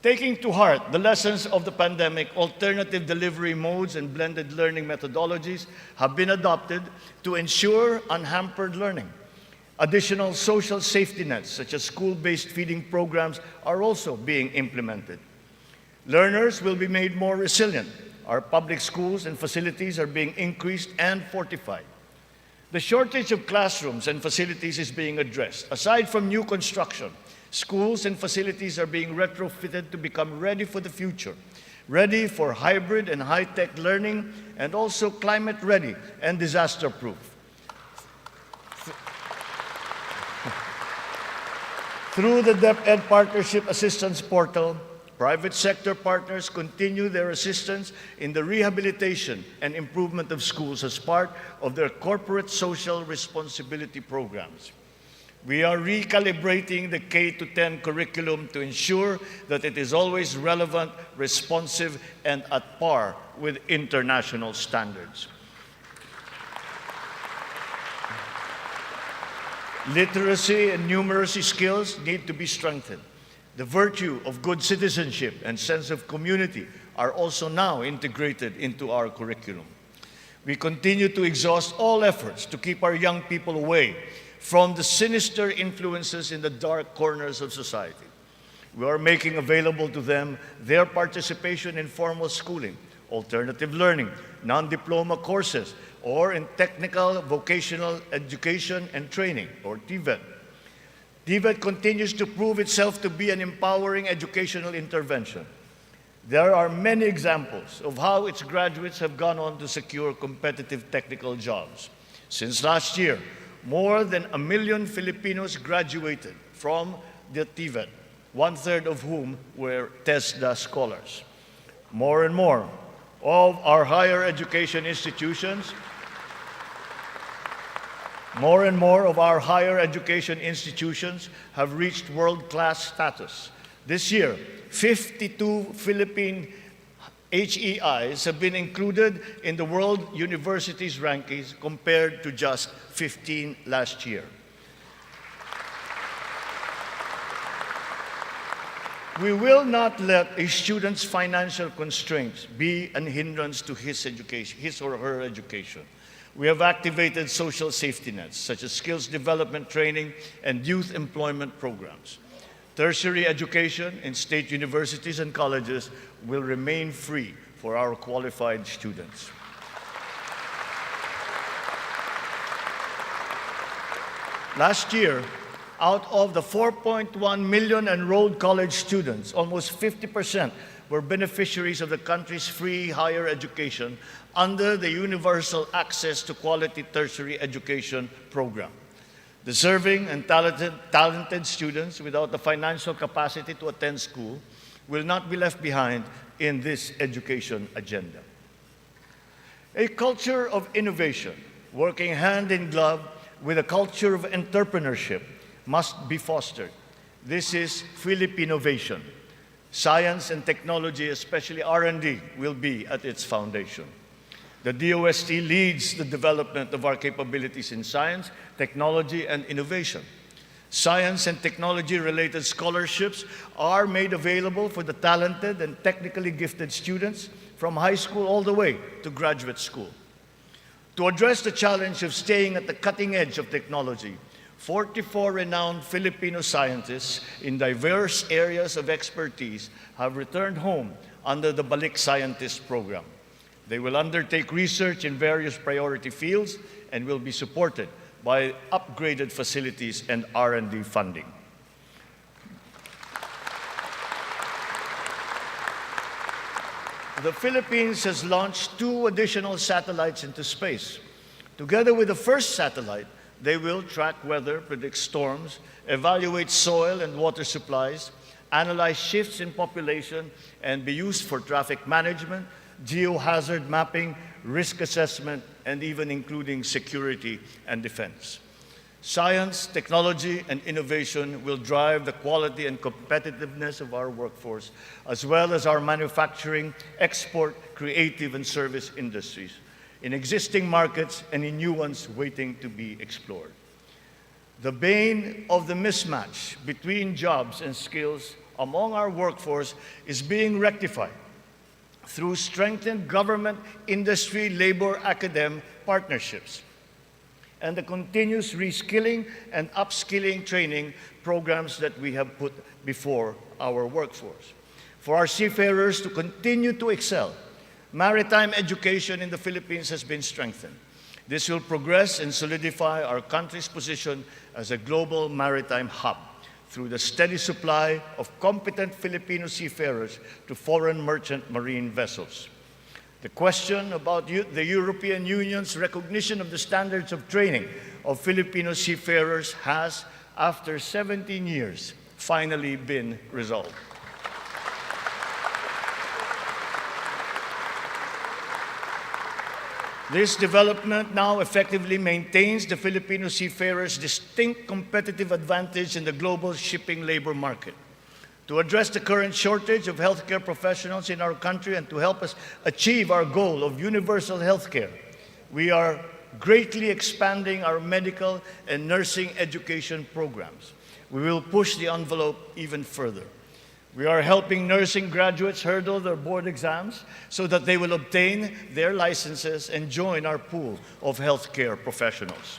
Taking to heart the lessons of the pandemic, alternative delivery modes and blended learning methodologies have been adopted to ensure unhampered learning. Additional social safety nets, such as school-based feeding programs, are also being implemented. Learners will be made more resilient. Our public schools and facilities are being increased and fortified. The shortage of classrooms and facilities is being addressed. Aside from new construction, schools and facilities are being retrofitted to become ready for the future, ready for hybrid and high-tech learning, and also climate-ready and disaster-proof. Through the DepEd Partnership Assistance Portal, private sector partners continue their assistance in the rehabilitation and improvement of schools as part of their corporate social responsibility programs. We are recalibrating the K-10 curriculum to ensure that it is always relevant, responsive, and at par with international standards. Literacy and numeracy skills need to be strengthened. The virtue of good citizenship and sense of community are also now integrated into our curriculum. We continue to exhaust all efforts to keep our young people away from the sinister influences in the dark corners of society. We are making available to them their participation in formal schooling, alternative learning, non-diploma courses, or in technical vocational education and training, or TVET. TVET continues to prove itself to be an empowering educational intervention. There are many examples of how its graduates have gone on to secure competitive technical jobs. Since last year, more than 1 million Filipinos graduated from the TVET, one-third of whom were TESDA scholars. More and more of our higher education institutions have reached world-class status. This year, 52 Philippine HEIs have been included in the World Universities rankings compared to just 15 last year. We will not let a student's financial constraints be an hindrance to his or her education. We have activated social safety nets, such as skills development training and youth employment programs. Tertiary education in state universities and colleges will remain free for our qualified students. Last year, out of the 4.1 million enrolled college students, almost 50% were beneficiaries of the country's free higher education under the Universal Access to Quality Tertiary Education program. Deserving and talented students without the financial capacity to attend school will not be left behind in this education agenda. A culture of innovation, working hand in glove with a culture of entrepreneurship, must be fostered. This is Philippinovation. Science and technology, especially R&D, will be at its foundation. The DOST leads the development of our capabilities in science, technology, and innovation. Science and technology-related scholarships are made available for the talented and technically gifted students from high school all the way to graduate school. To address the challenge of staying at the cutting edge of technology, 44 renowned Filipino scientists in diverse areas of expertise have returned home under the Balik Scientist program. They will undertake research in various priority fields and will be supported by upgraded facilities and R&D funding. The Philippines has launched 2 additional satellites into space. Together with the first satellite, they will track weather, predict storms, evaluate soil and water supplies, analyze shifts in population, and be used for traffic management, geohazard mapping, risk assessment, and even including security and defense. Science, technology, and innovation will drive the quality and competitiveness of our workforce, as well as our manufacturing, export, creative, and service industries, in existing markets and in new ones waiting to be explored. The bane of the mismatch between jobs and skills among our workforce is being rectified through strengthened government, industry, labor, academe partnerships, and the continuous reskilling and upskilling training programs that we have put before our workforce. For our seafarers to continue to excel, maritime education in the Philippines has been strengthened. This will progress and solidify our country's position as a global maritime hub through the steady supply of competent Filipino seafarers to foreign merchant marine vessels. The question about the European Union's recognition of the standards of training of Filipino seafarers has, after 17 years, finally been resolved. This development now effectively maintains the Filipino seafarers' distinct competitive advantage in the global shipping labor market. To address the current shortage of healthcare professionals in our country and to help us achieve our goal of universal healthcare, we are greatly expanding our medical and nursing education programs. We will push the envelope even further. We are helping nursing graduates hurdle their board exams so that they will obtain their licenses and join our pool of healthcare professionals.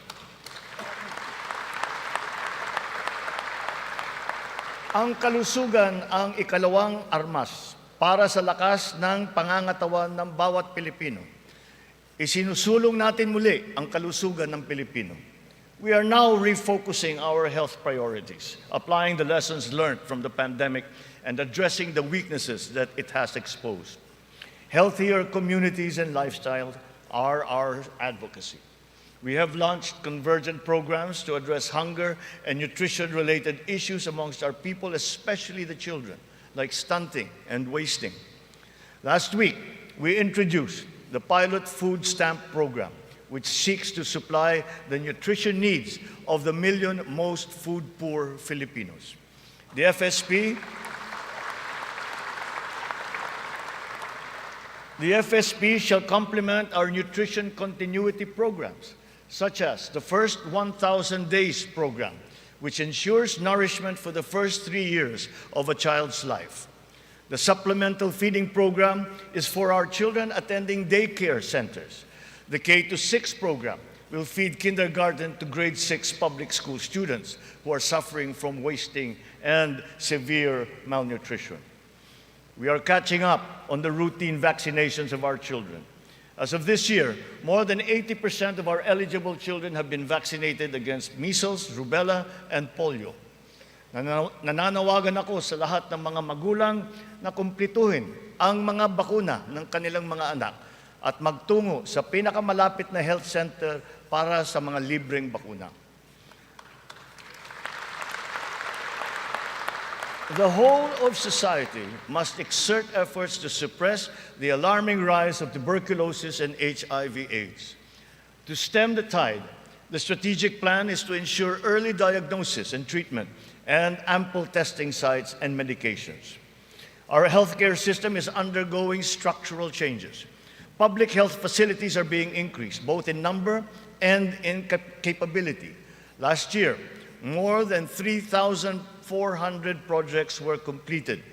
Ang kalusugan ang ikalawang armas para sa lakas ng pangangatawan ng bawat Pilipino. Isinusulong natin muli ang kalusugan ng Pilipino. We are now refocusing our health priorities, applying the lessons learned from the pandemic and addressing the weaknesses that it has exposed. Healthier communities and lifestyles are our advocacy. We have launched convergent programs to address hunger and nutrition-related issues amongst our people, especially the children, like stunting and wasting. Last week, we introduced the pilot food stamp program, which seeks to supply the nutrition needs of the 1 million most food-poor Filipinos. The The FSP shall complement our nutrition continuity programs, such as the First 1,000 Days program, which ensures nourishment for the first 3 years of a child's life. The supplemental feeding program is for our children attending daycare centers. The K-6 program will feed kindergarten to grade 6 public school students who are suffering from wasting and severe malnutrition. We are catching up on the routine vaccinations of our children. As of this year, more than 80% of our eligible children have been vaccinated against measles, rubella, and polio. Nananawagan ako sa lahat ng mga magulang na kumplituhin ang mga bakuna ng kanilang mga anak at magtungo sa pinakamalapit na health center para sa mga libreng bakuna. The whole of society must exert efforts to suppress the alarming rise of tuberculosis and HIV/AIDS. To stem the tide, the strategic plan is to ensure early diagnosis and treatment and ample testing sites and medications. Our healthcare system is undergoing structural changes. Public health facilities are being increased, both in number and in capability. Last year, more than 3,400 projects were completed.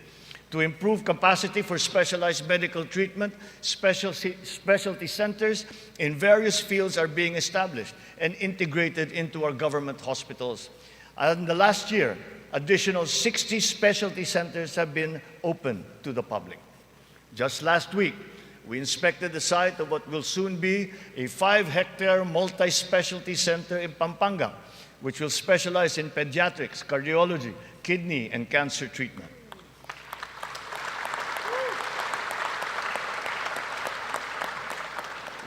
To improve capacity for specialized medical treatment, specialty centers in various fields are being established and integrated into our government hospitals. And the last year, additional 60 specialty centers have been opened to the public. Just last week, we inspected the site of what will soon be a 5-hectare multi-specialty center in Pampanga, which will specialize in pediatrics, cardiology, kidney, and cancer treatment.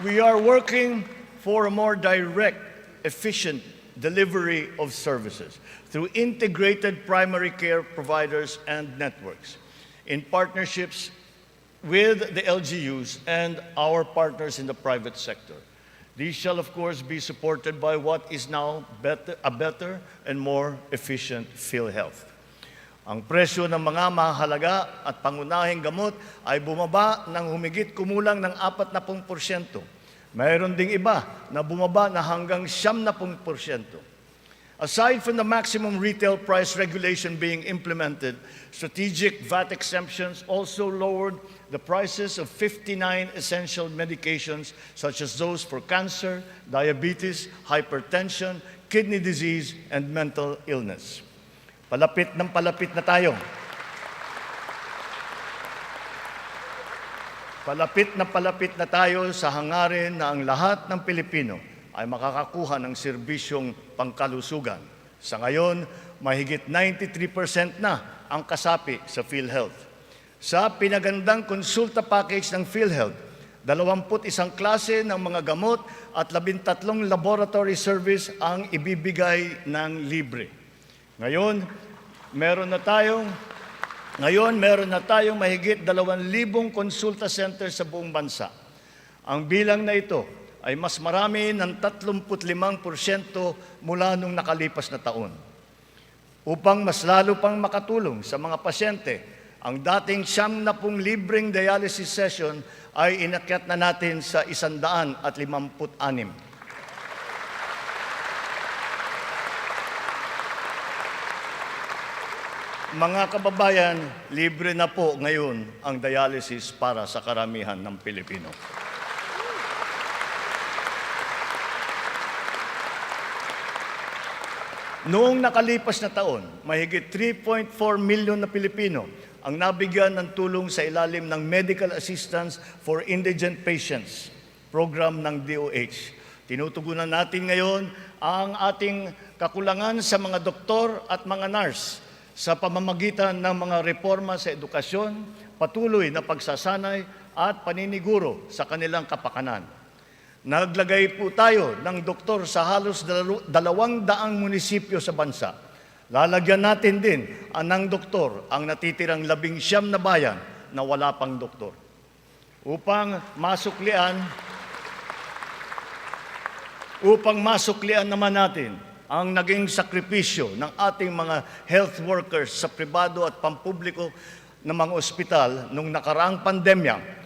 We are working for a more direct, efficient delivery of services through integrated primary care providers and networks in partnerships with the LGUs and our partners in the private sector. These shall, of course, be supported by what is now a better and more efficient PhilHealth. Ang presyo ng mga mahalaga at pangunahing gamot ay bumaba ng humigit kumulang ng 40%. Mayroon ding iba na bumaba na hanggang 70%. Aside from the maximum retail price regulation being implemented, strategic VAT exemptions also lowered the prices of 59 essential medications such as those for cancer, diabetes, hypertension, kidney disease, and mental illness. Palapit na tayo. Palapit na tayo sa hangarin na ang lahat ng Pilipino ay makakakuha ng serbisyong pangkalusugan. Sa ngayon, mahigit 93% na ang kasapi sa PhilHealth. Sa pinagandang konsulta package ng PhilHealth, 21 klase ng mga gamot at 13 laboratory service ang ibibigay ng libre. Ngayon, meron na tayong mahigit 2,000 konsulta center sa buong bansa. Ang bilang na ito ay mas marami ng 35% mula nung nakalipas na taon. Upang mas lalo pang makatulong sa mga pasyente, ang dating 70 libreng dialysis session ay inakyat na natin sa 156. Mga kababayan, libre na po ngayon ang dialysis para sa karamihan ng Pilipino. Noong nakalipas na taon, mahigit 3.4 milyon na Pilipino ang nabigyan ng tulong sa ilalim ng Medical Assistance for Indigent Patients, program ng DOH. Tinutugunan natin ngayon ang ating kakulangan sa mga doktor at mga nurse sa pamamagitan ng mga reforma sa edukasyon, patuloy na pagsasanay at paniniguro sa kanilang kapakanan. Naglagay po tayo ng doktor sa halos 200 munisipyo sa bansa. Lalagyan natin din ng doktor ang natitirang 19 na bayan na wala pang doktor. Upang masuklian naman natin ang naging sakripisyo ng ating mga health workers sa pribado at pampubliko ng mga ospital nung nakaraang pandemya,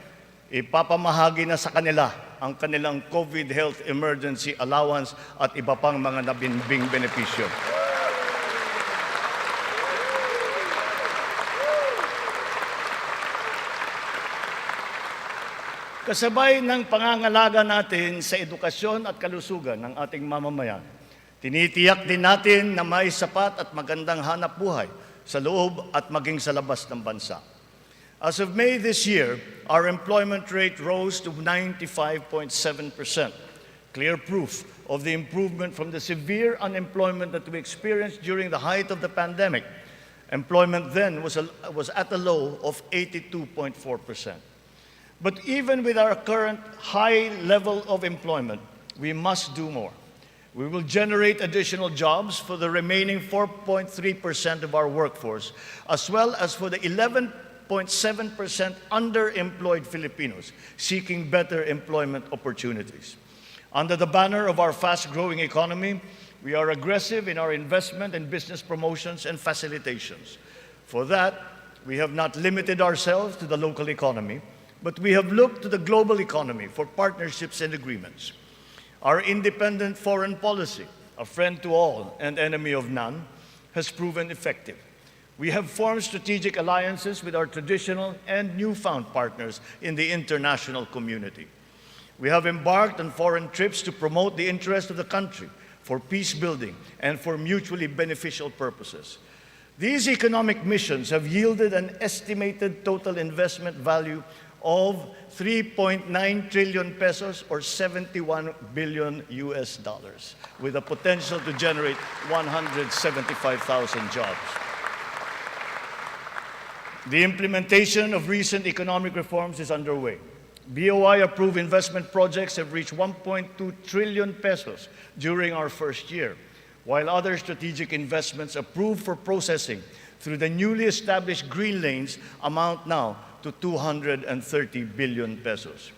Ipapamahagi na sa kanila ang kanilang COVID Health Emergency Allowance at iba pang mga nabinbing benepisyo. Kasabay ng pangangalaga natin sa edukasyon at kalusugan ng ating mamamayan, tinitiyak din natin na may sapat at magandang hanap buhay sa loob at maging sa labas ng bansa. As of May this year, our employment rate rose to 95.7%, clear proof of the improvement from the severe unemployment that we experienced during the height of the pandemic. Employment then was at a low of 82.4%. But even with our current high level of employment, we must do more. We will generate additional jobs for the remaining 4.3% of our workforce, as well as for the 11.7% underemployed Filipinos seeking better employment opportunities. Under the banner of our fast-growing economy, we are aggressive in our investment and business promotions and facilitations. For that, we have not limited ourselves to the local economy, but we have looked to the global economy for partnerships and agreements. Our independent foreign policy, a friend to all and enemy of none, has proven effective. We have formed strategic alliances with our traditional and newfound partners in the international community. We have embarked on foreign trips to promote the interest of the country for peace building and for mutually beneficial purposes. These economic missions have yielded an estimated total investment value of 3.9 trillion pesos or 71 billion US dollars, with a potential to generate 175,000 jobs. The implementation of recent economic reforms is underway. BOI-approved investment projects have reached 1.2 trillion pesos during our first year, while other strategic investments approved for processing through the newly established green lanes amount now to 230 billion pesos.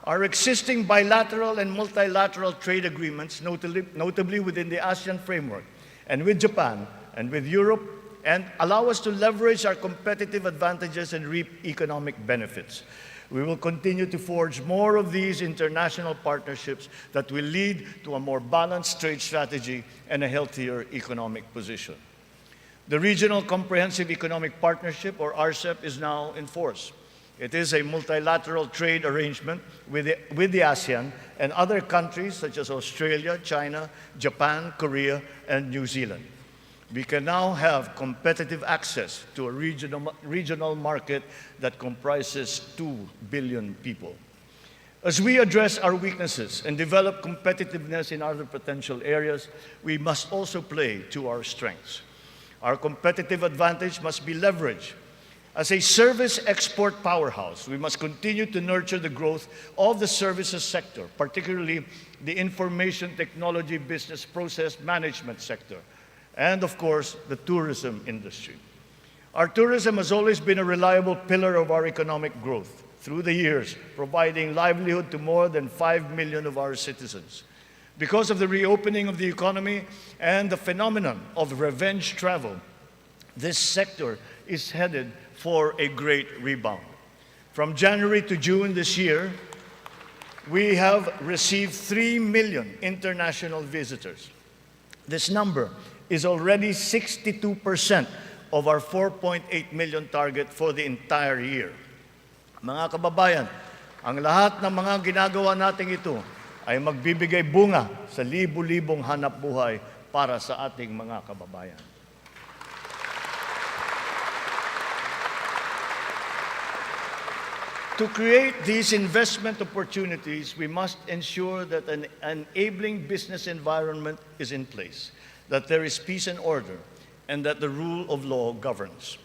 Our existing bilateral and multilateral trade agreements, notably within the ASEAN framework, and with Japan and with Europe, and allow us to leverage our competitive advantages and reap economic benefits. We will continue to forge more of these international partnerships that will lead to a more balanced trade strategy and a healthier economic position. The Regional Comprehensive Economic Partnership, or RCEP, is now in force. It is a multilateral trade arrangement with the ASEAN and other countries such as Australia, China, Japan, Korea, and New Zealand. We can now have competitive access to a regional market that comprises 2 billion people. As we address our weaknesses and develop competitiveness in other potential areas, we must also play to our strengths. Our competitive advantage must be leveraged. As a service export powerhouse, we must continue to nurture the growth of the services sector, particularly the information technology business process management sector, and of course, the tourism industry. Our tourism has always been a reliable pillar of our economic growth through the years, providing livelihood to more than 5 million of our citizens. Because of the reopening of the economy and the phenomenon of revenge travel, this sector is headed for a great rebound. From January to June this year, we have received 3 million international visitors. This number is already 62% of our 4.8 million target for the entire year. Mga kababayan, ang lahat ng mga ginagawa nating ito ay magbibigay bunga sa libu-libong hanap buhay para sa ating mga kababayan. To create these investment opportunities, we must ensure that an enabling business environment is in place, that there is peace and order, and that the rule of law governs.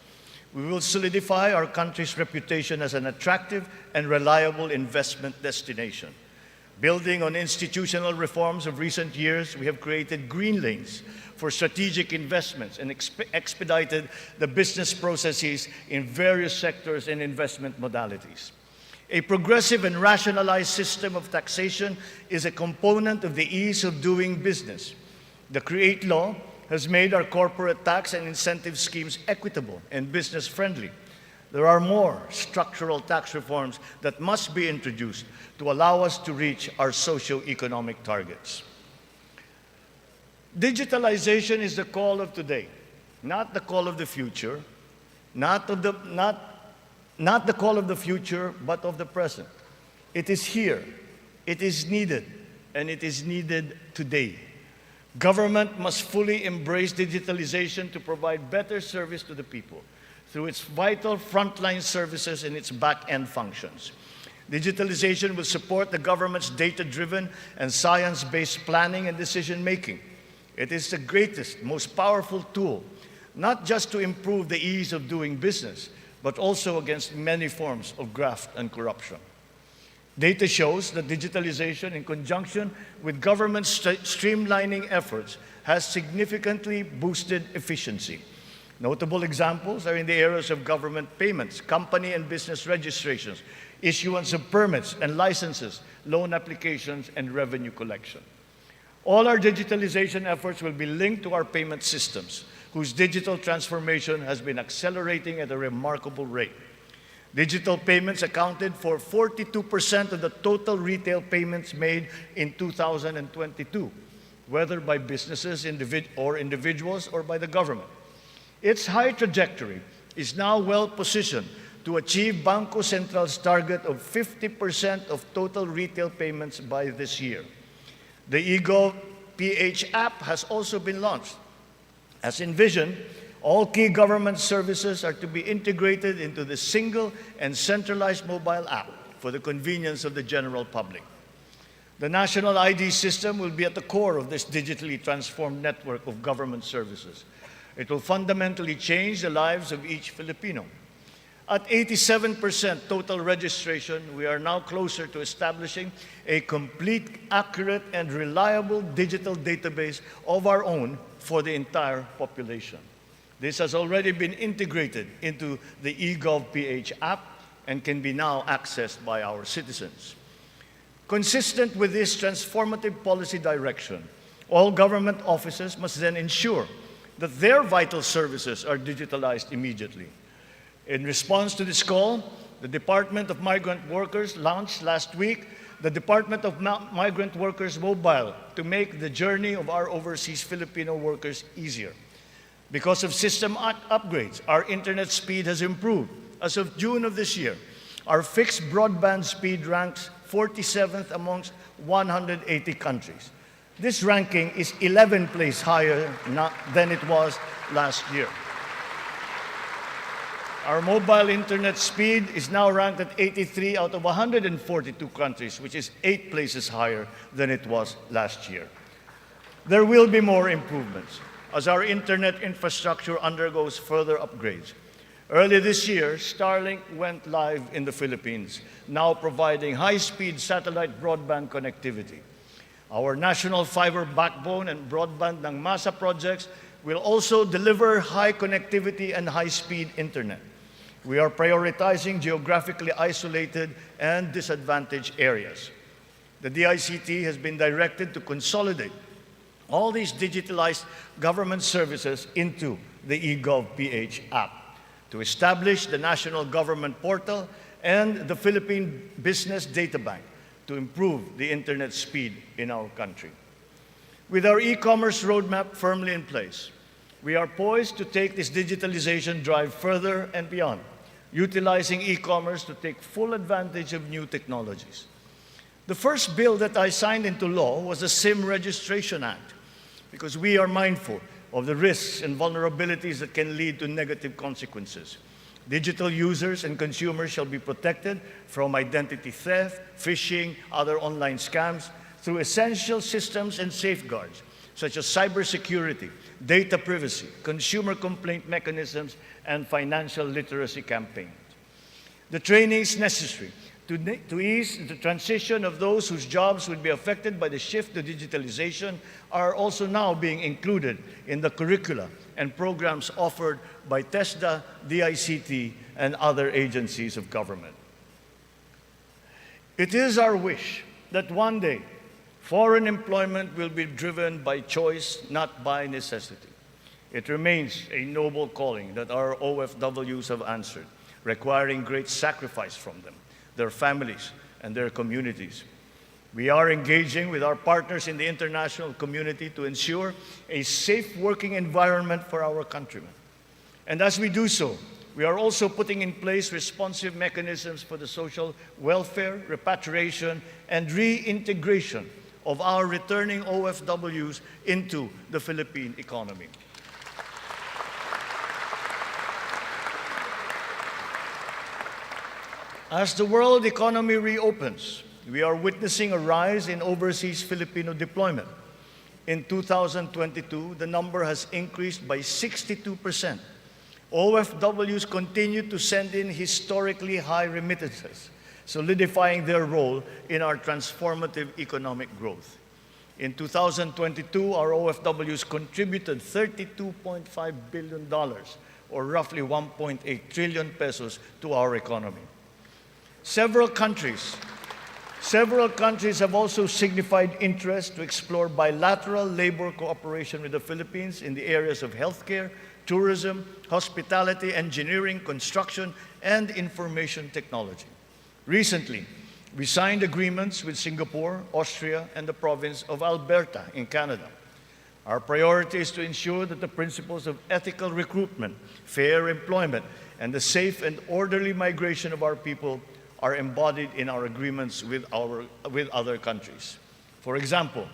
We will solidify our country's reputation as an attractive and reliable investment destination. Building on institutional reforms of recent years, we have created green lanes for strategic investments and expedited the business processes in various sectors and investment modalities. A progressive and rationalized system of taxation is a component of the ease of doing business. The CREATE law has made our corporate tax and incentive schemes equitable and business-friendly. There are more structural tax reforms that must be introduced to allow us to reach our socio-economic targets. Digitalization is the call of today, not the call of the future, not the call of the future, but of the present. It is here, it is needed, and it is needed today. Government must fully embrace digitalization to provide better service to the people through its vital frontline services and its back-end functions. Digitalization will support the government's data-driven and science-based planning and decision-making. It is the greatest, most powerful tool, not just to improve the ease of doing business, but also against many forms of graft and corruption. Data shows that digitalization, in conjunction with government streamlining efforts, has significantly boosted efficiency. Notable examples are in the areas of government payments, company and business registrations, issuance of permits and licenses, loan applications, and revenue collection. All our digitalization efforts will be linked to our payment systems, whose digital transformation has been accelerating at a remarkable rate. Digital payments accounted for 42% of the total retail payments made in 2022, whether by businesses or individuals or by the government. Its high trajectory is now well positioned to achieve Bangko Central's target of 50% of total retail payments by this year. The eGov PH app has also been launched. As envisioned, all key government services are to be integrated into the single and centralized mobile app for the convenience of the general public. The national ID system will be at the core of this digitally transformed network of government services. It will fundamentally change the lives of each Filipino. At 87% total registration, we are now closer to establishing a complete, accurate, and reliable digital database of our own for the entire population. This has already been integrated into the eGov PH app and can be now accessed by our citizens. Consistent with this transformative policy direction, all government offices must then ensure that their vital services are digitalized immediately. In response to this call, the Department of Migrant Workers launched last week the Department of Migrant Workers Mobile to make the journey of our overseas Filipino workers easier. Because of system upgrades, our internet speed has improved. As of June of this year, our fixed broadband speed ranks 47th amongst 180 countries. This ranking is 11 places higher than it was last year. Our mobile internet speed is now ranked at 83 out of 142 countries, which is 8 places higher than it was last year. There will be more improvements as our internet infrastructure undergoes further upgrades. Early this year, Starlink went live in the Philippines, now providing high-speed satellite broadband connectivity. Our national fiber backbone and broadband ng MASA projects will also deliver high connectivity and high-speed internet. We are prioritizing geographically isolated and disadvantaged areas. The DICT has been directed to consolidate all these digitalized government services into the eGov PH app, to establish the National Government Portal and the Philippine Business Data Bank to improve the internet speed in our country. With our e-commerce roadmap firmly in place, we are poised to take this digitalization drive further and beyond, utilizing e-commerce to take full advantage of new technologies. The first bill that I signed into law was the SIM Registration Act, because we are mindful of the risks and vulnerabilities that can lead to negative consequences. Digital users and consumers shall be protected from identity theft, phishing, other online scams through essential systems and safeguards, such as cybersecurity, data privacy, consumer complaint mechanisms, and financial literacy campaigns. The trainings necessary to ease the transition of those whose jobs would be affected by the shift to digitalization are also now being included in the curricula and programs offered by TESDA, DICT, and other agencies of government. It is our wish that one day foreign employment will be driven by choice, not by necessity. It remains a noble calling that our OFWs have answered, requiring great sacrifice from them, their families, and their communities. We are engaging with our partners in the international community to ensure a safe working environment for our countrymen. And as we do so, we are also putting in place responsive mechanisms for the social welfare, repatriation, and reintegration of our returning OFWs into the Philippine economy. As the world economy reopens, we are witnessing a rise in overseas Filipino deployment. In 2022, the number has increased by 62%. OFWs continue to send in historically high remittances, solidifying their role in our transformative economic growth. In 2022, our OFWs contributed $32.5 billion, or roughly 1.8 trillion pesos, to our economy. Several countries have also signified interest to explore bilateral labor cooperation with the Philippines in the areas of healthcare, tourism, hospitality, engineering, construction, and information technology. Recently, we signed agreements with Singapore, Austria, and the province of Alberta in Canada. Our priority is to ensure that the principles of ethical recruitment, fair employment, and the safe and orderly migration of our people are embodied in our agreements with other countries. For example,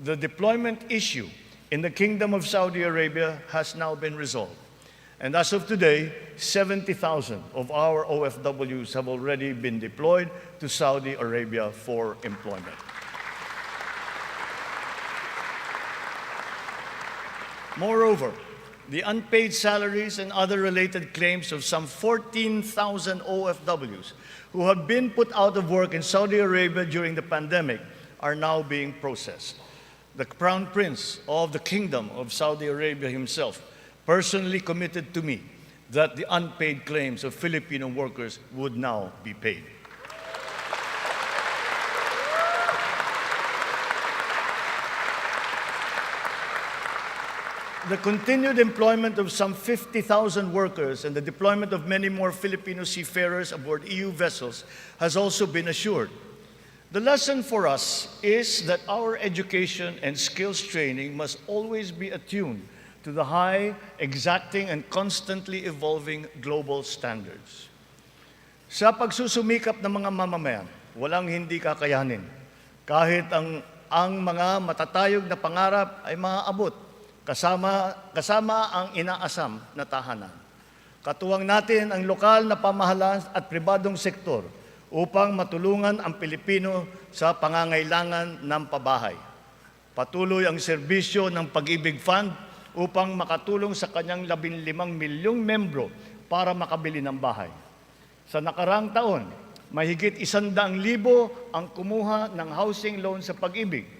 the deployment issue in the Kingdom of Saudi Arabia has now been resolved. And as of today, 70,000 of our OFWs have already been deployed to Saudi Arabia for employment. Moreover, the unpaid salaries and other related claims of some 14,000 OFWs who have been put out of work in Saudi Arabia during the pandemic are now being processed. The Crown Prince of the Kingdom of Saudi Arabia himself personally committed to me that the unpaid claims of Filipino workers would now be paid. The continued employment of some 50,000 workers and the deployment of many more Filipino seafarers aboard EU vessels has also been assured. The lesson for us is that our education and skills training must always be attuned to the high, exacting, and constantly evolving global standards. Sa pagsusumikap ng mga mamamayan, walang hindi kakayanin. Kahit ang mga matatayog na pangarap ay maaabot, kasama ang inaasam na tahanan. Katuwang natin ang lokal na pamahalaan at pribadong sektor upang matulungan ang Pilipino sa pangangailangan ng pabahay. Patuloy ang serbisyo ng Pag-ibig Fund upang makatulong sa kanyang 15 milyong membro para makabili ng bahay. Sa nakarang taon, mahigit 100,000 ang kumuha ng housing loan sa Pag-ibig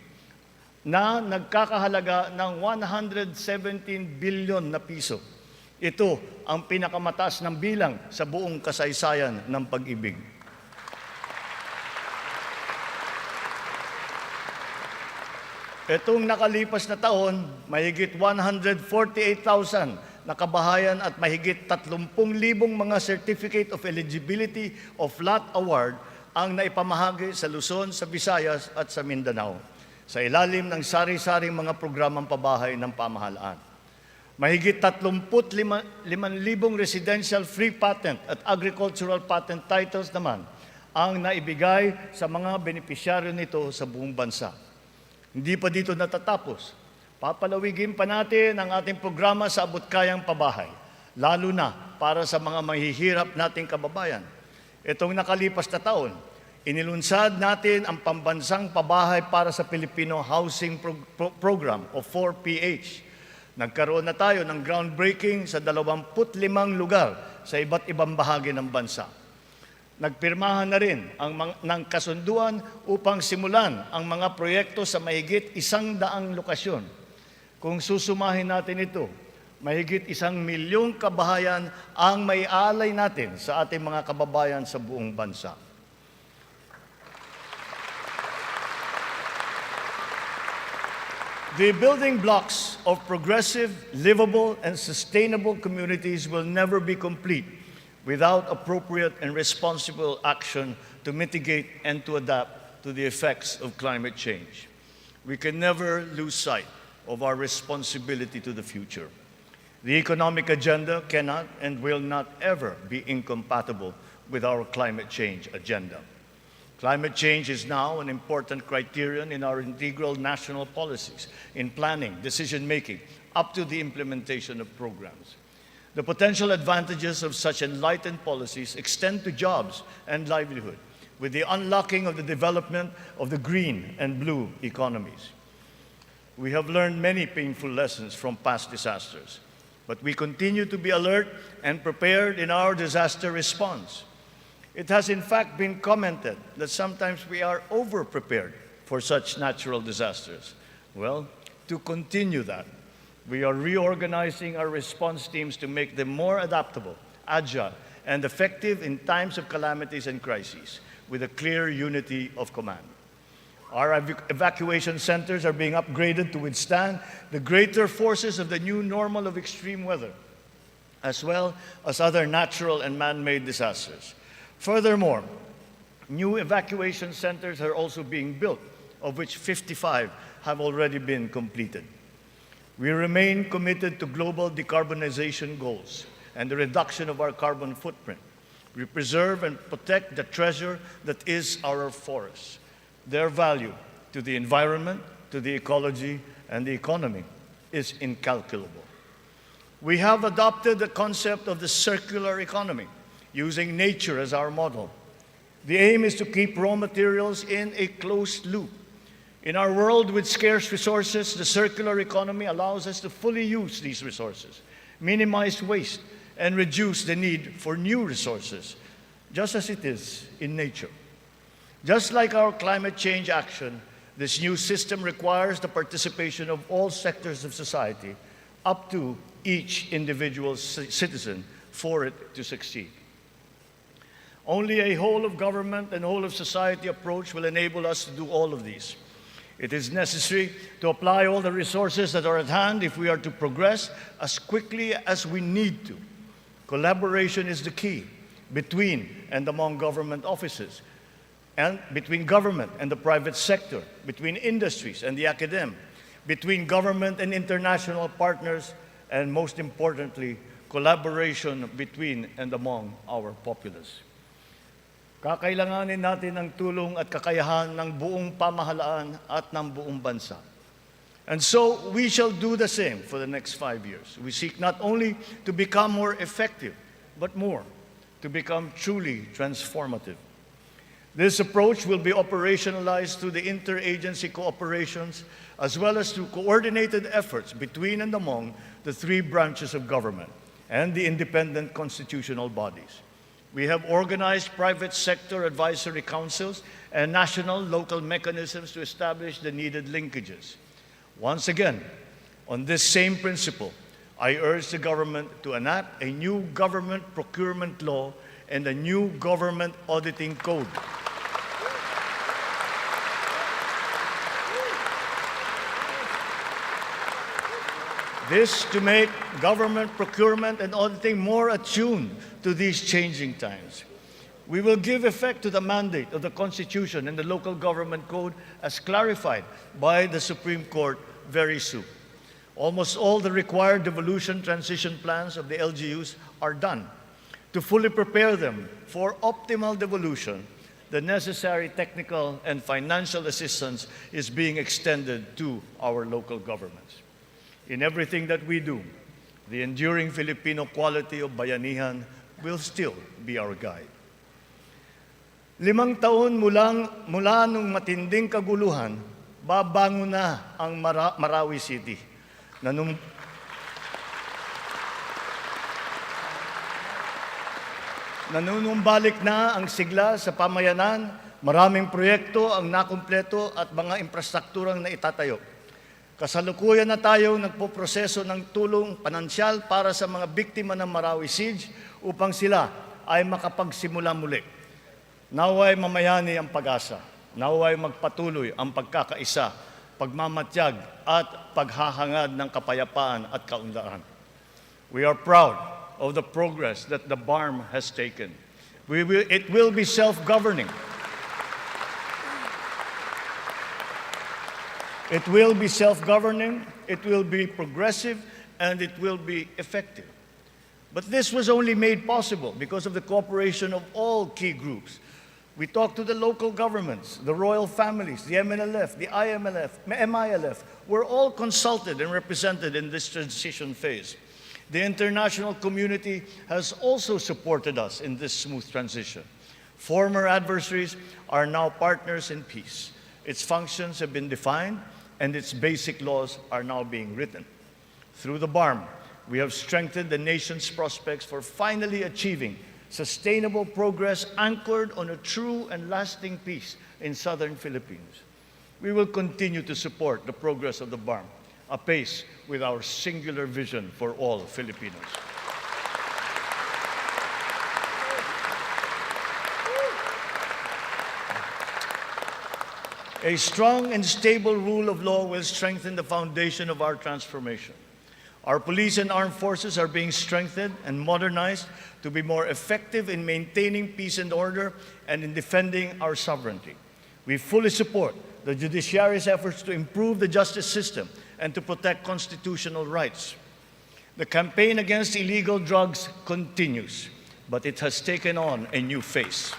na nagkakahalaga ng 117 billion na piso. Ito ang pinakamataas ng bilang sa buong kasaysayan ng Pag-ibig. Itong nakalipas na taon, mahigit 148,000 na kabahayan at mahigit 30,000 mga Certificate of Eligibility of Lot Award ang naipamahagi sa Luzon, sa Visayas at sa Mindanao sa ilalim ng sari-saring mga programang pabahay ng pamahalaan. Mahigit 35,000 residential free patent at agricultural patent titles naman ang naibigay sa mga benepisyaryo nito sa buong bansa. Hindi pa dito natatapos. Papalawigin pa natin ang ating programa sa abot-kayang pabahay, lalo na para sa mga mahihirap nating kababayan. Itong nakalipas na taon, inilunsad natin ang pambansang pabahay para sa Filipino Housing Program o 4PH. Nagkaroon na tayo ng groundbreaking sa 25 lugar sa iba't ibang bahagi ng bansa. Nagpirmahan na rin ng kasunduan upang simulan ang mga proyekto sa mahigit 100 lokasyon. Kung susumahin natin ito, mahigit 1 milyong kabahayan ang maialay natin sa ating mga kababayan sa buong bansa. The building blocks of progressive, livable, and sustainable communities will never be complete without appropriate and responsible action to mitigate and to adapt to the effects of climate change. We can never lose sight of our responsibility to the future. The economic agenda cannot and will not ever be incompatible with our climate change agenda. Climate change is now an important criterion in our integral national policies, in planning, decision-making, up to the implementation of programs. The potential advantages of such enlightened policies extend to jobs and livelihood, with the unlocking of the development of the green and blue economies. We have learned many painful lessons from past disasters, but we continue to be alert and prepared in our disaster response. It has in fact been commented that sometimes we are over-prepared for such natural disasters. Well, to continue that, we are reorganizing our response teams to make them more adaptable, agile, and effective in times of calamities and crises, with a clear unity of command. Our evacuation centers are being upgraded to withstand the greater forces of the new normal of extreme weather, as well as other natural and man-made disasters. Furthermore, new evacuation centers are also being built, of which 55 have already been completed. We remain committed to global decarbonization goals and the reduction of our carbon footprint. We preserve and protect the treasure that is our forests. Their value to the environment, to the ecology, and the economy is incalculable. We have adopted the concept of the circular economy, using nature as our model. The aim is to keep raw materials in a closed loop. In our world with scarce resources, the circular economy allows us to fully use these resources, minimize waste, and reduce the need for new resources, just as it is in nature. Just like our climate change action, this new system requires the participation of all sectors of society, up to each individual citizen, for it to succeed. Only a whole of government and whole of society approach will enable us to do all of these. It is necessary to apply all the resources that are at hand if we are to progress as quickly as we need to. Collaboration is the key between and among government offices, and between government and the private sector, between industries and the academe, between government and international partners, and most importantly, collaboration between and among our populace. Kakailanganin natin ang tulong at kakayahan ng buong pamahalaan at ng buong bansa. And so, we shall do the same for the next 5 years. We seek not only to become more effective, but more, to become truly transformative. This approach will be operationalized through the interagency cooperations, as well as through coordinated efforts between and among the 3 branches of government and the independent constitutional bodies. We have organized private sector advisory councils and national local mechanisms to establish the needed linkages. Once again, on this same principle, I urge the government to enact a new government procurement law and a new government auditing code. This to make government procurement and auditing more attuned to these changing times. We will give effect to the mandate of the Constitution and the Local Government Code as clarified by the Supreme Court very soon. Almost all the required devolution transition plans of the LGUs are done. To fully prepare them for optimal devolution, the necessary technical and financial assistance is being extended to our local governments. In everything that we do, the enduring Filipino quality of bayanihan will still be our guide. 5 taon mula nung matinding kaguluhan, babangon na ang Marawi City. Nanunumbalik na ang sigla sa pamayanan, maraming proyekto ang nakumpleto at mga infrastrukturang naitatayo. Kasalukuyan na tayo nagpoproseso ng tulong pinansyal para sa mga biktima ng Marawi Siege upang sila ay makapagsimula muli. Naway mamayani ang pag-asa. Naway magpatuloy ang pagkakaisa, pagmamatyag at paghahangad ng kapayapaan at kaunlaran. We are proud of the progress that the BARM has taken. It will be self-governing. It will be self-governing, it will be progressive, and it will be effective. But this was only made possible because of the cooperation of all key groups. We talked to the local governments, the royal families, the MNLF, the MILF. We're all consulted and represented in this transition phase. The international community has also supported us in this smooth transition. Former adversaries are now partners in peace. Its functions have been defined, and its basic laws are now being written. Through the BARM, we have strengthened the nation's prospects for finally achieving sustainable progress anchored on a true and lasting peace in southern Philippines. We will continue to support the progress of the BARM, apace with our singular vision for all Filipinos. A strong and stable rule of law will strengthen the foundation of our transformation. Our police and armed forces are being strengthened and modernized to be more effective in maintaining peace and order and in defending our sovereignty. We fully support the judiciary's efforts to improve the justice system and to protect constitutional rights. The campaign against illegal drugs continues, but it has taken on a new face.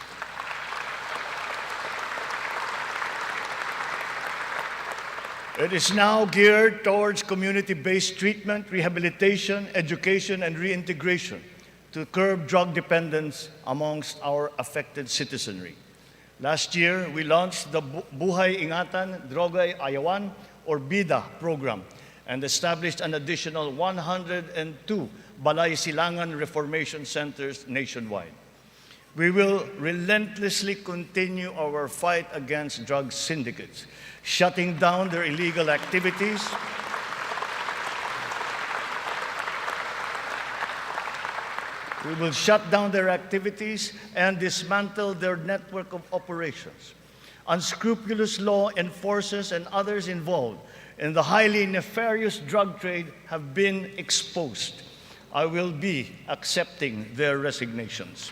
It is now geared towards community-based treatment, rehabilitation, education, and reintegration to curb drug dependence amongst our affected citizenry. Last year, we launched the Buhay Ingatan, Droga'y Ayawan, or BIDA program, and established an additional 102 Balay Silangan Reformation Centers nationwide. We will relentlessly continue our fight against drug syndicates, shutting down their illegal activities, we will shut down their activities and dismantle their network of operations. Unscrupulous law enforcers and others involved in the highly nefarious drug trade have been exposed. I will be accepting their resignations.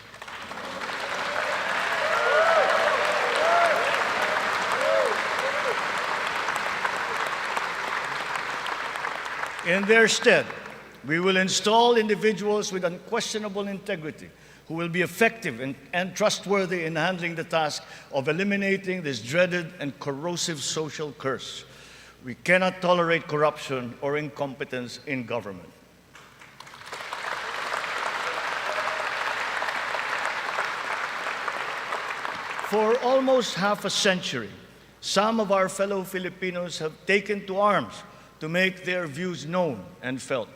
In their stead, we will install individuals with unquestionable integrity who will be effective and trustworthy in handling the task of eliminating this dreaded and corrosive social curse. We cannot tolerate corruption or incompetence in government. For almost half a century, some of our fellow Filipinos have taken to arms to make their views known and felt.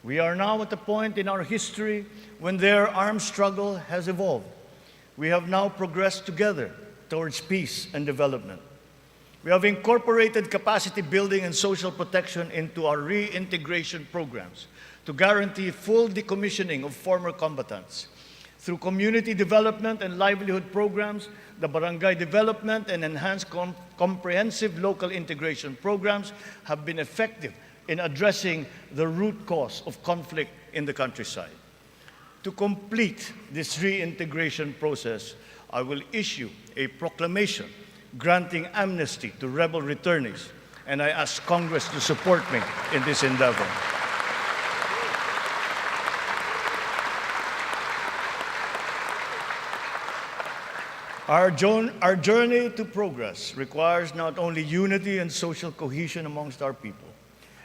We are now at a point in our history when their armed struggle has evolved. We have now progressed together towards peace and development. We have incorporated capacity building and social protection into our reintegration programs to guarantee full decommissioning of former combatants. Through community development and livelihood programs, the barangay development and enhanced comprehensive local integration programs have been effective in addressing the root cause of conflict in the countryside. To complete this reintegration process, I will issue a proclamation granting amnesty to rebel returnees, and I ask Congress to support me in this endeavor. Our journey to progress requires not only unity and social cohesion amongst our people.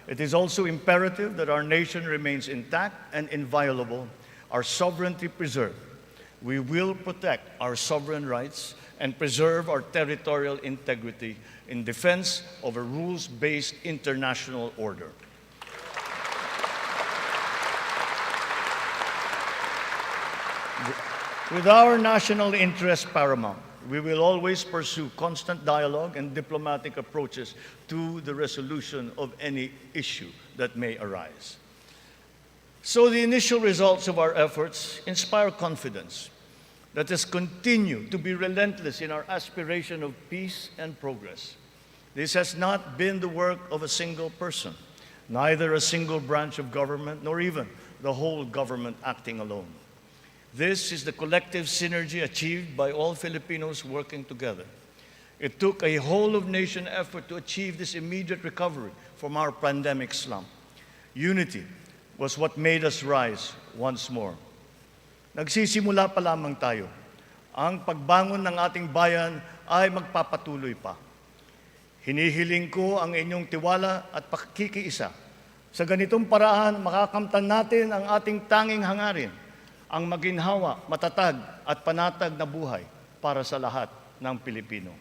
It is also imperative that our nation remains intact and inviolable, our sovereignty preserved. We will protect our sovereign rights and preserve our territorial integrity in defense of a rules-based international order. With our national interests paramount, we will always pursue constant dialogue and diplomatic approaches to the resolution of any issue that may arise. So the initial results of our efforts inspire confidence. Let us continue to be relentless in our aspiration of peace and progress. This has not been the work of a single person, neither a single branch of government, nor even the whole government acting alone. This is the collective synergy achieved by all Filipinos working together. It took a whole-of-nation effort to achieve this immediate recovery from our pandemic slump. Unity was what made us rise once more. Nagsisimula pa lamang tayo. Ang pagbangon ng ating bayan ay magpapatuloy pa. Hinihiling ko ang inyong tiwala at pakikiisa. Sa ganitong paraan, makakamtan natin ang ating tanging hangarin, ang maginhawa, matatag at panatag na buhay para sa lahat ng Pilipino.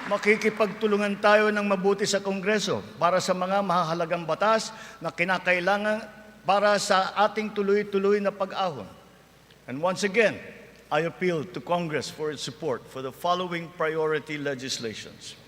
Makikipagtulungan tayo ng mabuti sa Kongreso para sa mga mahahalagang batas na kinakailangan para sa ating tuloy-tuloy na pag-ahon. And once again, I appeal to Congress for its support for the following priority legislations.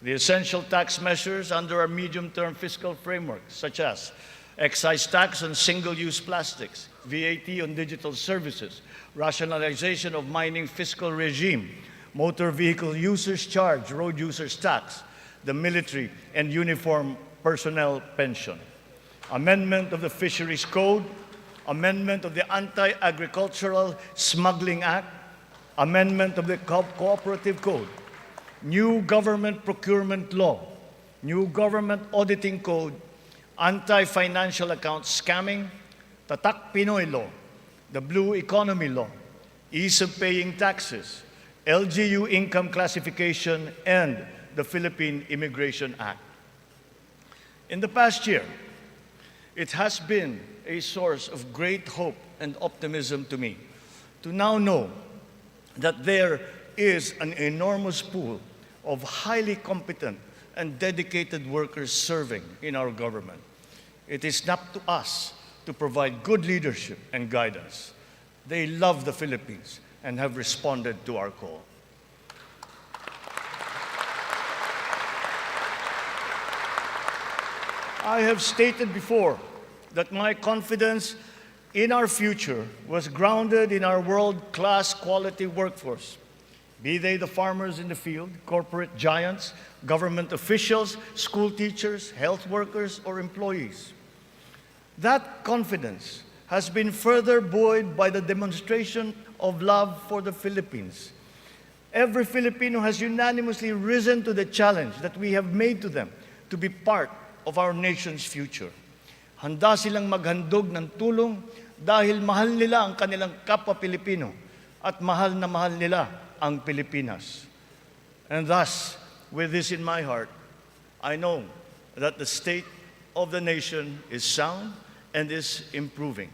The essential tax measures under our medium-term fiscal framework, such as excise tax on single-use plastics, VAT on digital services, rationalization of mining fiscal regime, motor vehicle users charge, road users tax, the military and uniform personnel pension, amendment of the Fisheries Code, amendment of the Anti-Agricultural Smuggling Act, amendment of the Cooperative Code, new government procurement law, new government auditing code, anti-financial account scamming, Tatak Pinoy law, the Blue Economy law, ease of paying taxes, LGU income classification, and the Philippine Immigration Act. In the past year, it has been a source of great hope and optimism to me to now know that there is an enormous pool of highly competent and dedicated workers serving in our government. It is up to us to provide good leadership and guidance. They love the Philippines and have responded to our call. I have stated before that my confidence in our future was grounded in our world-class quality workforce, be they the farmers in the field, corporate giants, government officials, school teachers, health workers, or employees. That confidence has been further buoyed by the demonstration of love for the Philippines. Every Filipino has unanimously risen to the challenge that we have made to them to be part of our nation's future. Handa silang maghandog ng tulong dahil mahal nila ang kanilang kapwa Pilipino at mahal na mahal nila ang Pilipinas. And thus, with this in my heart, I know that the state of the nation is sound and is improving.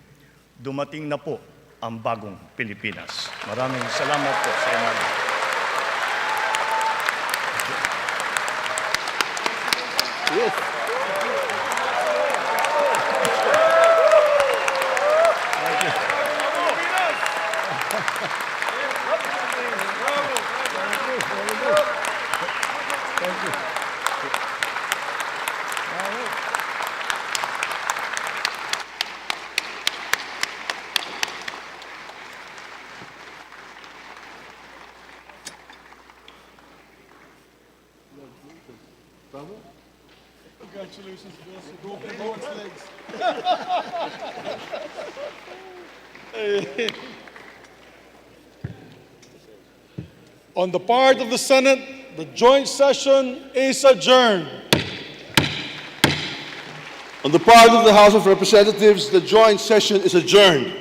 Dumating na po ang bagong Pilipinas. Maraming salamat po sa inyo. Yes. Thank you. Congratulations, boss. You broke everyone's legs. On the part of the Senate, the joint session is adjourned. On the part of the House of Representatives, the joint session is adjourned.